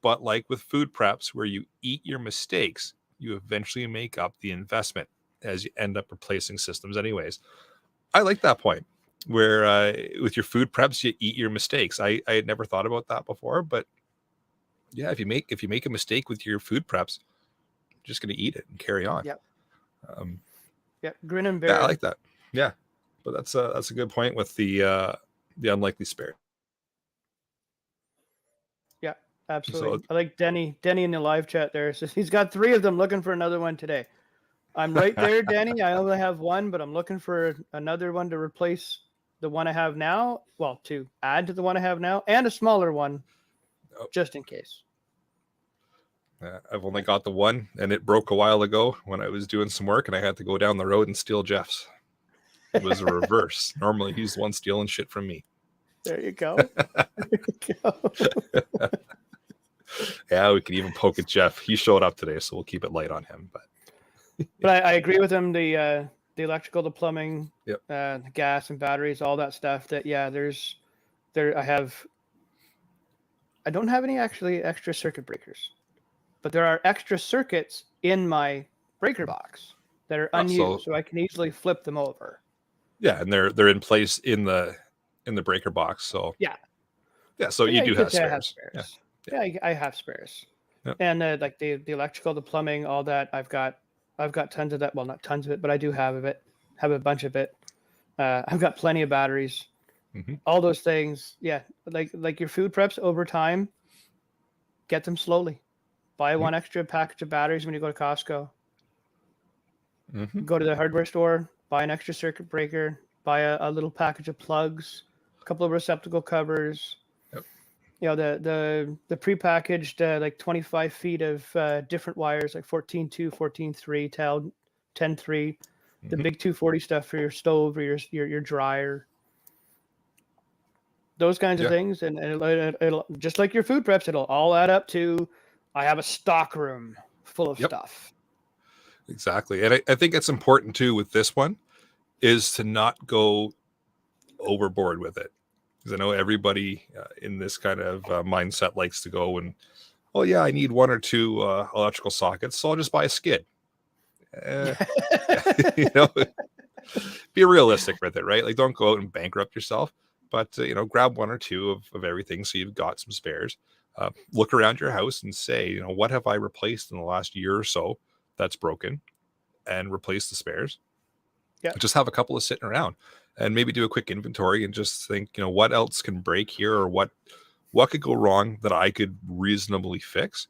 But like with food preps, where you eat your mistakes, you eventually make up the investment as you end up replacing systems anyways. I like that point where with your food preps, you eat your mistakes. I had never thought about that before, but yeah, if you make a mistake with your food preps, you're just going to eat it and carry on. Yep. Um, Yeah, grin and bear yeah, I it. like that. Yeah, but that's a good point with the unlikely spare. Yeah, absolutely. So I like Denny in the live chat there. Says he's got 3 of them, looking for another one today. I'm right there, Danny. I only have one, but I'm looking for another one to replace the one I have now. Well, to add to the one I have now, and a smaller one, just in case. I've only got the one, and it broke a while ago when I was doing some work, and I had to go down the road and steal Jeff's. It was a reverse. Normally, he's the one stealing shit from me. There you go. There you go. Yeah, we can even poke at Jeff. He showed up today, so we'll keep it light on him. But I agree with him. The electrical, the plumbing, Yep. The gas and batteries, all that stuff. That I don't have any actually extra circuit breakers, but there are extra circuits in my breaker box that are unused, so I can easily flip them over. Yeah, and they're in place in the breaker box. So yeah. So you do have spares. Yeah, I have spares. Yep. And like the electrical, the plumbing, all that. I've got tons of that. Well, not tons of it, but I do have it. Have a bunch of it. I've got plenty of batteries. Mm-hmm. All those things. Yeah, like your food preps over time. Get them slowly. Buy one extra package of batteries when you go to Costco. Mm-hmm. Go to the hardware store. Buy an extra circuit breaker. Buy a little package of plugs. A couple of receptacle covers. Yep. You know, the prepackaged like 25 feet of different wires, like 14.2, 14.3, 10.3, the big 240 stuff for your stove or your dryer. Those kinds of things, and it'll just like your food preps, it'll all add up to I have a stock room full of stuff. Exactly, and I think it's important too with this one is to not go overboard with it. Because I know everybody in this kind of mindset likes to go and, oh yeah, I need 1 or 2 electrical sockets, so I'll just buy a skid. You know, be realistic with it, right? Like, don't go out and bankrupt yourself, but you know, grab 1 or 2 of everything so you've got some spares. Look around your house and say, you know, what have I replaced in the last year or so that's broken, and replace the spares. Yeah, just have a couple of sitting around. And maybe do a quick inventory and just think, you know, what else can break here, or what could go wrong that I could reasonably fix,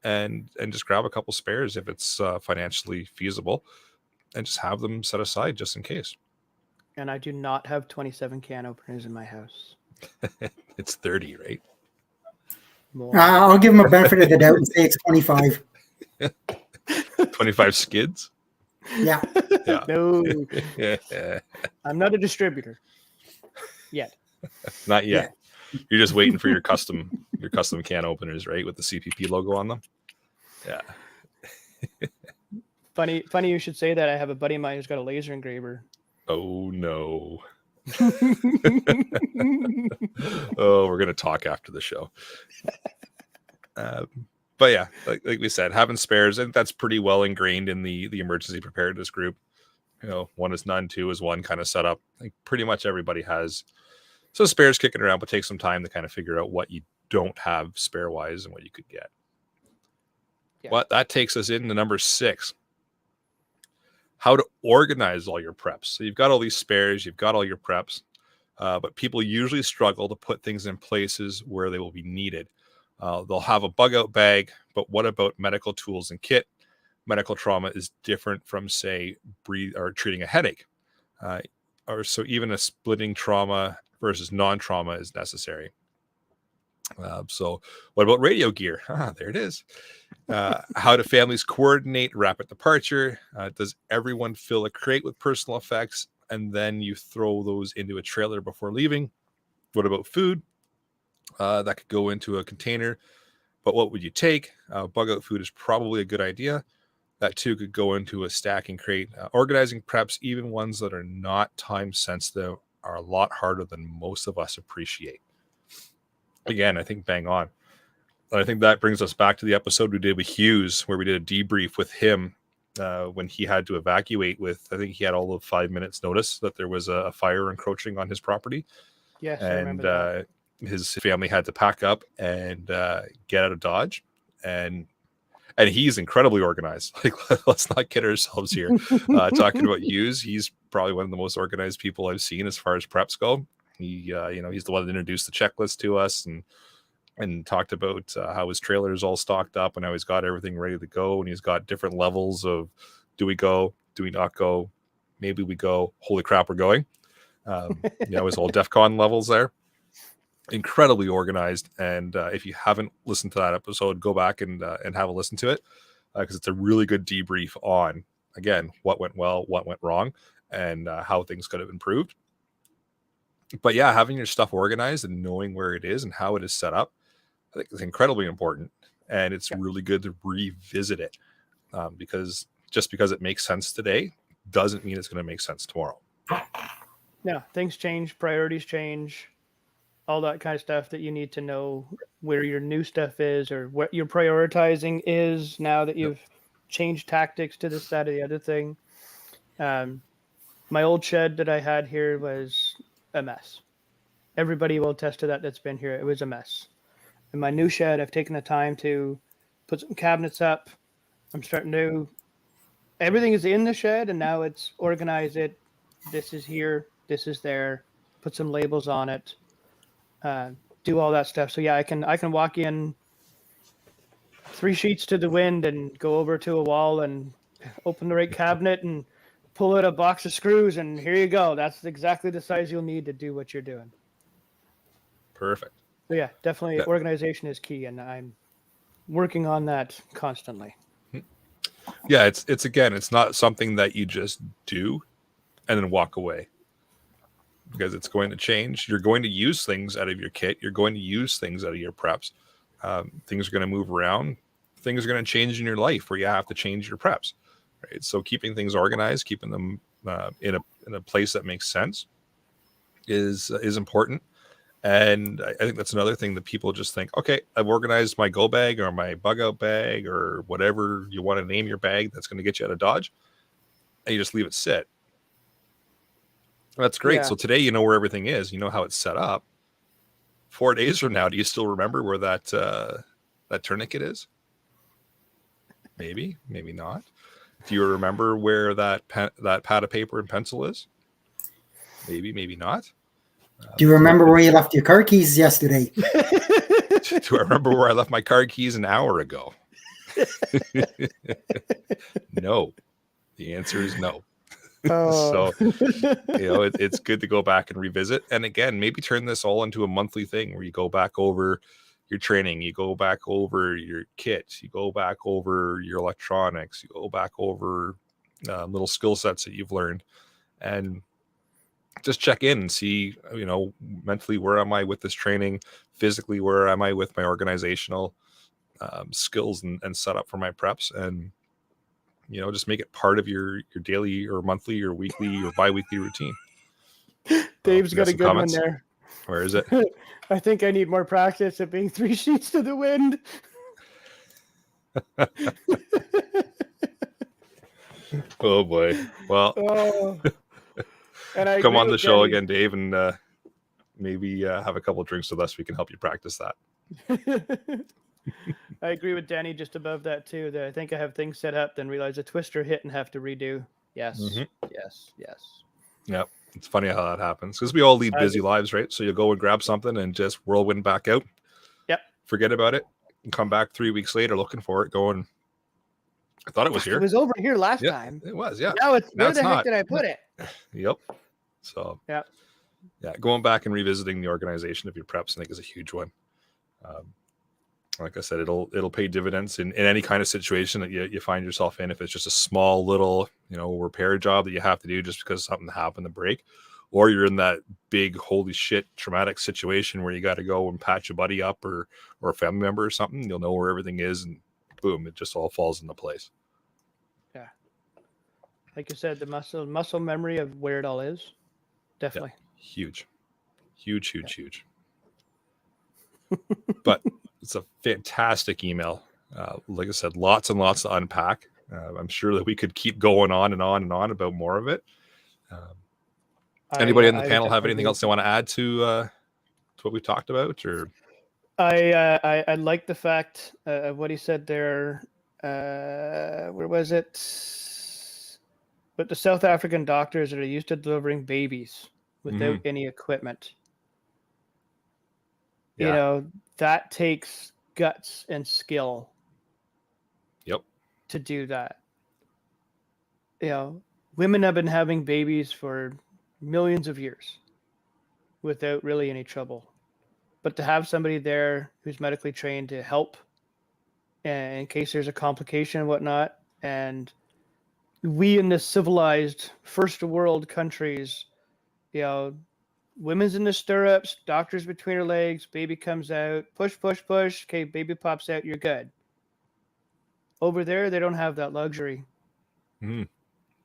and just grab a couple spares if it's financially feasible, and just have them set aside just in case. And I do not have 27 can openers in my house. It's 30, right? More. I'll give him a benefit of the doubt and say it's 25. 25 skids? Yeah. No. I'm not a distributor yet. Not yet. You're just waiting for your custom can openers, right? With the CPP logo on them. Yeah. Funny you should say that. I have a buddy of mine who's got a laser engraver. Oh no. Oh, we're gonna talk after the show. But yeah, like we said, having spares, and that's pretty well ingrained in the emergency preparedness group. You know, 1 is none, 2 is 1 kind of setup. Like pretty much everybody has some spares kicking around, but take some time to kind of figure out what you don't have spare wise and what you could get. Yeah. But that takes us into number 6. How to organize all your preps. So you've got all these spares, you've got all your preps, but people usually struggle to put things in places where they will be needed. They'll have a bug out bag, but what about medical tools and kit? Medical trauma is different from, say, treating a headache. Or so even a splitting trauma versus non-trauma is necessary. So what about radio gear? There it is. How do families coordinate rapid departure? Does everyone fill a crate with personal effects and then you throw those into a trailer before leaving? What about food? That could go into a container, but what would you take? Bug out food is probably a good idea. That too could go into a stacking crate. Organizing preps, even ones that are not time sensitive, are a lot harder than most of us appreciate. Again, I think bang on. I think that brings us back to the episode we did with Hughes, where we did a debrief with him when he had to evacuate with, I think he had all of 5 minutes notice that there was a fire encroaching on his property. Yes, I And remember that. his family had to pack up and get out of Dodge. And he's incredibly organized. Like, let's not kid ourselves here. Talking about Hughes, he's probably one of the most organized people I've seen as far as preps go. He, he's the one that introduced the checklist to us and talked about how his trailer is all stocked up and how he's got everything ready to go. And he's got different levels of, do we go? Do we not go? Maybe we go. Holy crap, we're going. His whole DEFCON levels there. Incredibly organized. And if you haven't listened to that episode, go back and have a listen to it, because it's a really good debrief on, again, what went well, what went wrong, and how things could have improved. But yeah, having your stuff organized and knowing where it is and how it is set up, I think is incredibly important. And it's really good to revisit it, because just because it makes sense today doesn't mean it's going to make sense tomorrow. Yeah, things change, priorities change, all that kind of stuff that you need to know where your new stuff is or what you're prioritizing is now that you've changed tactics to this, that, or the other thing. My old shed that I had here was a mess. Everybody will attest to that that's been here. It was a mess. In my new shed, I've taken the time to put some cabinets up. I'm starting to, everything is in the shed and now it's organize it. This is here, this is there, put some labels on it, do all that stuff. So yeah, I can walk in 3 sheets to the wind and go over to a wall and open the right cabinet and pull out a box of screws and here you go. That's exactly the size you'll need to do what you're doing. Perfect. So yeah, definitely Yeah. organization is key and I'm working on that constantly. Yeah, it's again, it's not something that you just do and then walk away, because it's going to change. You're going to use things out of your kit. You're going to use things out of your preps. Things are going to move around. Things are going to change in your life where you have to change your preps. Right. So keeping things organized, keeping them in a place that makes sense is important. And I think that's another thing that people just think, okay, I've organized my go bag or my bug out bag or whatever you want to name your bag that's going to get you out of Dodge, and you just leave it sit. That's great. Yeah. So today you know where everything is. You know how it's set up. 4 days from now, do you still remember where that tourniquet is? Maybe, maybe not. Do you remember where that pad of paper and pencil is? Maybe, maybe not. Do you remember where you left your car keys yesterday? Do I remember where I left my car keys an hour ago? No. The answer is no. Oh. So, it's good to go back and revisit. And again, maybe turn this all into a monthly thing where you go back over your training, you go back over your kit, you go back over your electronics, you go back over little skill sets that you've learned, and just check in and see, mentally, where am I with this training? Physically, where am I with my organizational skills and setup for my preps? And, just make it part of your daily or monthly or weekly or bi-weekly routine. Dave's got a good comments? one there. Where is it? I think I need more practice at being 3 sheets to the wind. Oh boy. Well, Oh. And I come agree on the with show Denny. again, Dave, and maybe have a couple drinks with us. We can help you practice that. I agree with Danny just above that too. That I think I have things set up, then realize a twister hit and have to redo. Yes, Mhm. yes, yes. Yep. It's funny how that happens because we all lead I busy agree. lives, right? So you'll go and grab something and just whirlwind back out. Yep. Forget about it and come back 3 weeks later looking for it, going, I thought it was here. It was over here last Yeah, time. it was. Yeah. Now it's Now where it's the heck not. did I put it? Yep. So Yeah. Going back and revisiting the organization of your preps, I think, is a huge one. Like I said, it'll pay dividends in any kind of situation that you find yourself in. If it's just a small little, repair job that you have to do just because something happened to break, or you're in that big, holy shit, traumatic situation where you got to go and patch a buddy up or a family member or something, you'll know where everything is, and boom, it just all falls into place. Yeah. Like you said, the muscle memory of where it all is. Definitely. Huge. But it's a fantastic email. Like I said, lots and lots to unpack. I'm sure that we could keep going on and on and on about more of it. Anybody on the panel have anything else they want to add to what we talked about? Or I like the fact of what he said there. Where was it? But the South African doctors that are used to delivering babies without any equipment. Yeah. You know, that takes guts and skill. Yep. To do that. You know, women have been having babies for millions of years without really any trouble. But to have somebody there who's medically trained to help in case there's a complication and whatnot, and we in the civilized first world countries, you know, women's in the stirrups, doctors between her legs, baby comes out, push, push, push. Okay, baby pops out, you're good. Over there, they don't have that luxury.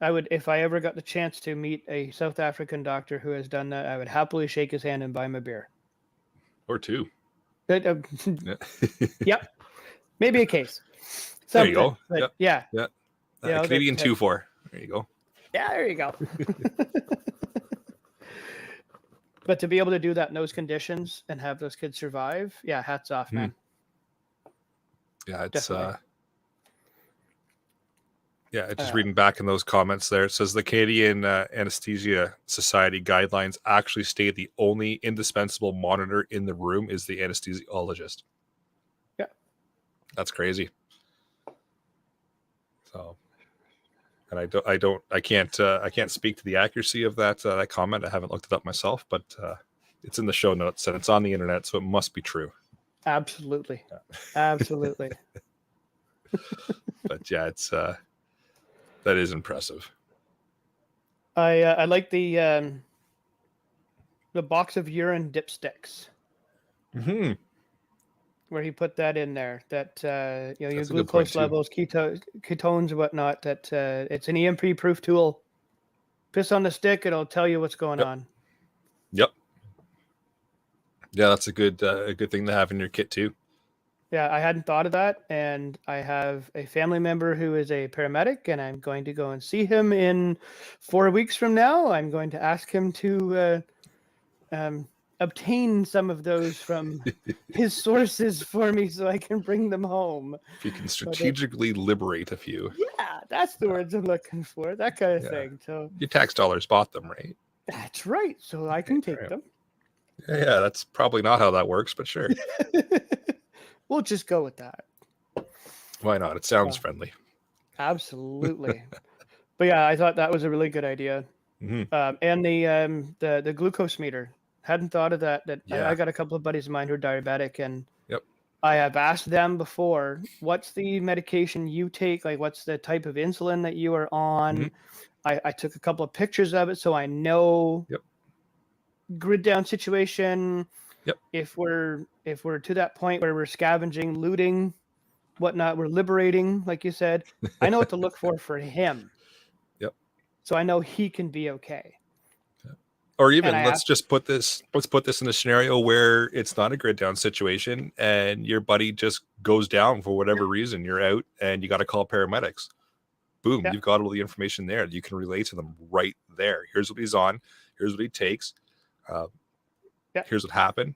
I would, if I ever got the chance to meet a South African doctor who has done that, I would happily shake his hand and buy him a beer. Or two. Yep. Maybe a case. There you go. But yeah. You know, Canadian 2-4. There you go. Yeah, there you go. But to be able to do that in those conditions and have those kids survive, yeah, hats off, man. Yeah, it's Definitely. just reading back in those comments there, it says the Canadian Anesthesia Society guidelines actually state the only indispensable monitor in the room is the anesthesiologist. Yeah. That's crazy. So, and I can't speak to the accuracy of that comment. I haven't looked it up myself, but it's in the show notes and it's on the internet, so it must be true. Absolutely. Absolutely. But yeah, it's that is impressive. I like the box of urine dipsticks. Where he put that in there, that your That's a good point, glucose too. levels, ketones, and whatnot. That it's an EMP-proof tool. Piss on the stick; it'll tell you what's going on. Yep. Yeah, that's a good thing to have in your kit too. Yeah, I hadn't thought of that, and I have a family member who is a paramedic, and I'm going to go and see him in 4 weeks from now. I'm going to ask him to obtain some of those from his sources for me so I can bring them home. If you can strategically liberate a few. Yeah, that's the words I'm looking for. That kind of thing. So your tax dollars bought them, right? That's right. So I can take them. Yeah, that's probably not how that works, but sure. We'll just go with that. Why not? It sounds friendly. Absolutely. But yeah, I thought that was a really good idea. And the glucose meter. Hadn't thought of that. I got a couple of buddies of mine who are diabetic, and I have asked them before, what's the medication you take? Like, what's the type of insulin that you are on? I took a couple of pictures of it so I know grid down situation. If we're to that point where we're scavenging, looting, whatnot, we're liberating, like you said, I know what to look for him. So I know he can be okay. Or even let's put this in a scenario where it's not a grid down situation and your buddy just goes down for whatever reason. You're out and you got to call paramedics. Boom, you've got all the information there that you can relay to them right there. Here's what he's on. Here's what he takes. Here's what happened.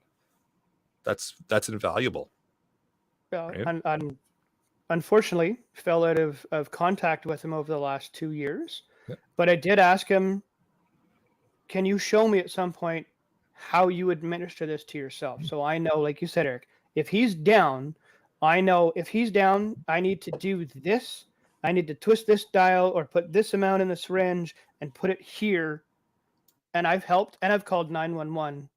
That's invaluable. Right? Unfortunately, fell out of contact with him over the last 2 years. But I did ask him, can you show me at some point how you administer this to yourself? So I know, like you said, Eric, if he's down, I know if he's down, I need to do this. I need to twist this dial or put this amount in the syringe and put it here. And I've helped and I've called 911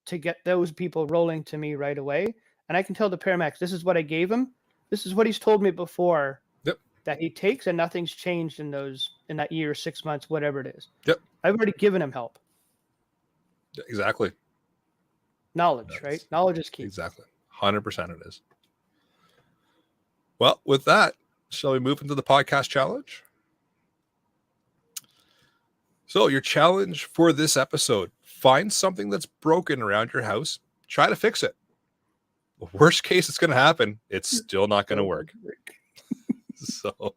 to get those people rolling to me right away. And I can tell the paramedics, this is what I gave him. This is what he's told me before that he takes, and nothing's changed in that year, 6 months, whatever it is. I've already given him help. Exactly. Knowledge, right? Knowledge is key. Exactly. 100% it is. Well, with that, shall we move into the podcast challenge? So your challenge for this episode, find something that's broken around your house. Try to fix it. worst case, it's going to happen. It's still not going to work. So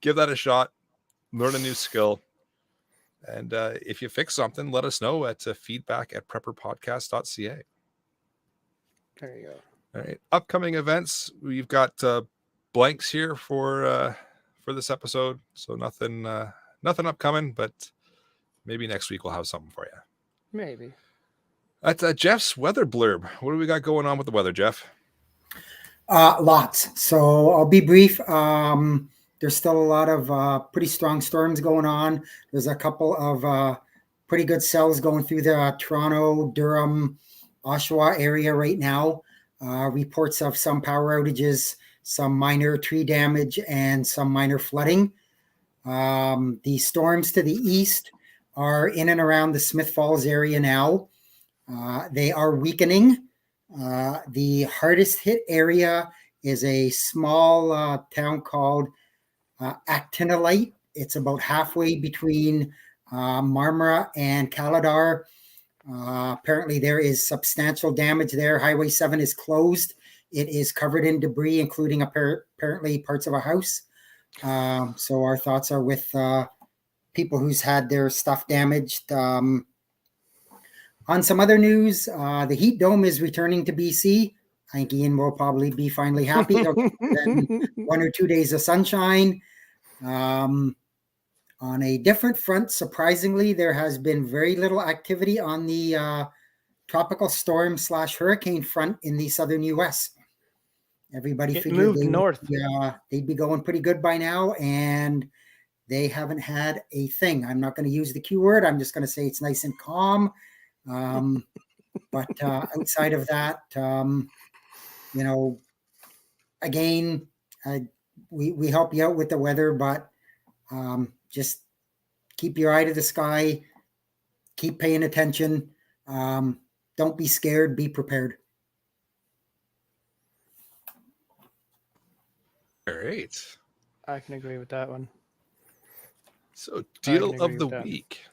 give that a shot. Learn a new skill. And if you fix something, let us know at feedback@prepperpodcast.ca. There you go. All right. Upcoming events. We've got blanks here for this episode. So nothing upcoming, but maybe next week we'll have something for you. Maybe. At Jeff's weather blurb. What do we got going on with the weather, Jeff? Lots. So I'll be brief. There's still a lot of pretty strong storms going on. There's a couple of pretty good cells going through the Toronto, Durham, Oshawa area right now. Reports of some power outages, some minor tree damage, and some minor flooding. The storms to the east are in and around the Smith Falls area now. They are weakening. The hardest hit area is a small town called Actinolite. It's about halfway between Marmora and Caladar. Apparently there is substantial damage there. Highway 7 is closed. It is covered in debris, including apparently parts of a house. So our thoughts are with people who's had their stuff damaged. On some other news, the Heat Dome is returning to BC. I think Ian will probably be finally happy. Then 1 or 2 days of sunshine. On a different front, surprisingly, there has been very little activity on the tropical storm / hurricane front in the southern U.S. Everybody It figured moved north. They'd be going pretty good by now, and they haven't had a thing. I'm not going to use the Q word. I'm just going to say it's nice and calm. But outside of that, again, we help you out with the weather, but just keep your eye to the sky, keep paying attention. Don't be scared, be prepared. All right. I can agree with that one. So deal agree of the with that. week.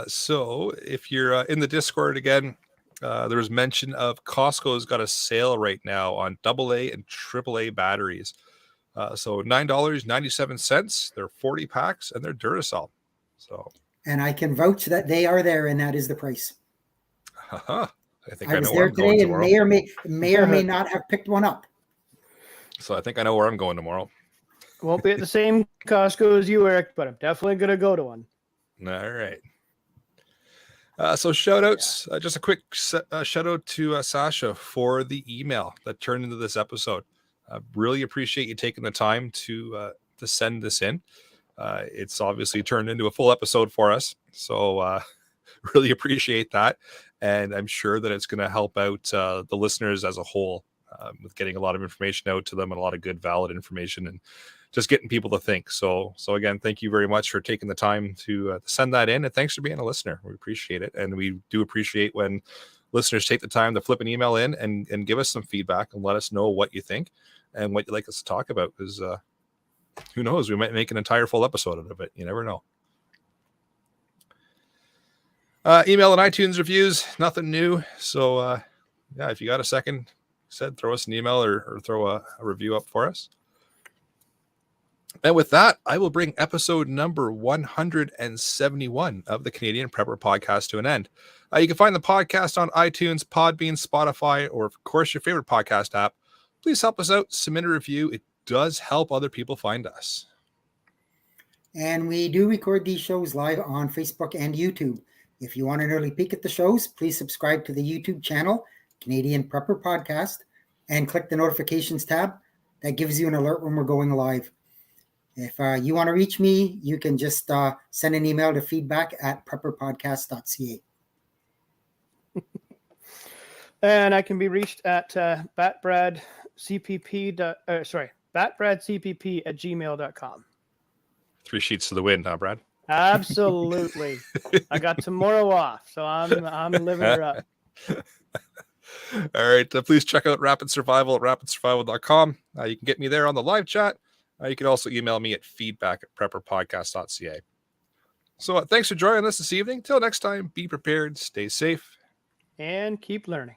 So if you're in the Discord again, there was mention of Costco's got a sale right now on AA and AAA batteries. So $9.97. They're 40 packs and they're Duracell. So, And I can vouch that they are there, and that is the price. I think I I was know where there I'm going today and tomorrow. may or may not have picked one up. So I think I know where I'm going tomorrow. Won't be at the same Costco as you, Eric, but I'm definitely going to go to one. All right. So shout outs, just a quick shout out to Sasha for the email that turned into this episode. Really appreciate you taking the time to send this in. It's obviously turned into a full episode for us. So really appreciate that. And I'm sure that it's going to help out the listeners as a whole with getting a lot of information out to them and a lot of good, valid information and just getting people to think. So again, thank you very much for taking the time to send that in. And thanks for being a listener. We appreciate it. And we do appreciate when listeners take the time to flip an email in and give us some feedback and let us know what you think and what you'd like us to talk about. Because who knows, we might make an entire full episode out of it. You never know. Email and iTunes reviews, nothing new. So if you got a second, throw us an email or throw a review up for us. And with that, I will bring episode number 171 of the Canadian Prepper Podcast to an end. You can find the podcast on iTunes, Podbean, Spotify, or of course your favorite podcast app. Please help us out, submit a review. It does help other people find us. And we do record these shows live on Facebook and YouTube. If you want an early peek at the shows, please subscribe to the YouTube channel, Canadian Prepper Podcast, and click the notifications tab. That gives you an alert when we're going live. If you want to reach me, you can just send an email to feedback@prepperpodcast.ca. And I can be reached at batbradcpp@gmail.com. 3 sheets to the wind, huh, Brad? Absolutely. I got tomorrow off, so I'm living her up. All right. Please check out Rapid Survival at rapidsurvival.com. You can get me there on the live chat. You can also email me at feedback@prepperpodcast.ca. So thanks for joining us this evening. Till next time, be prepared, stay safe, And keep learning.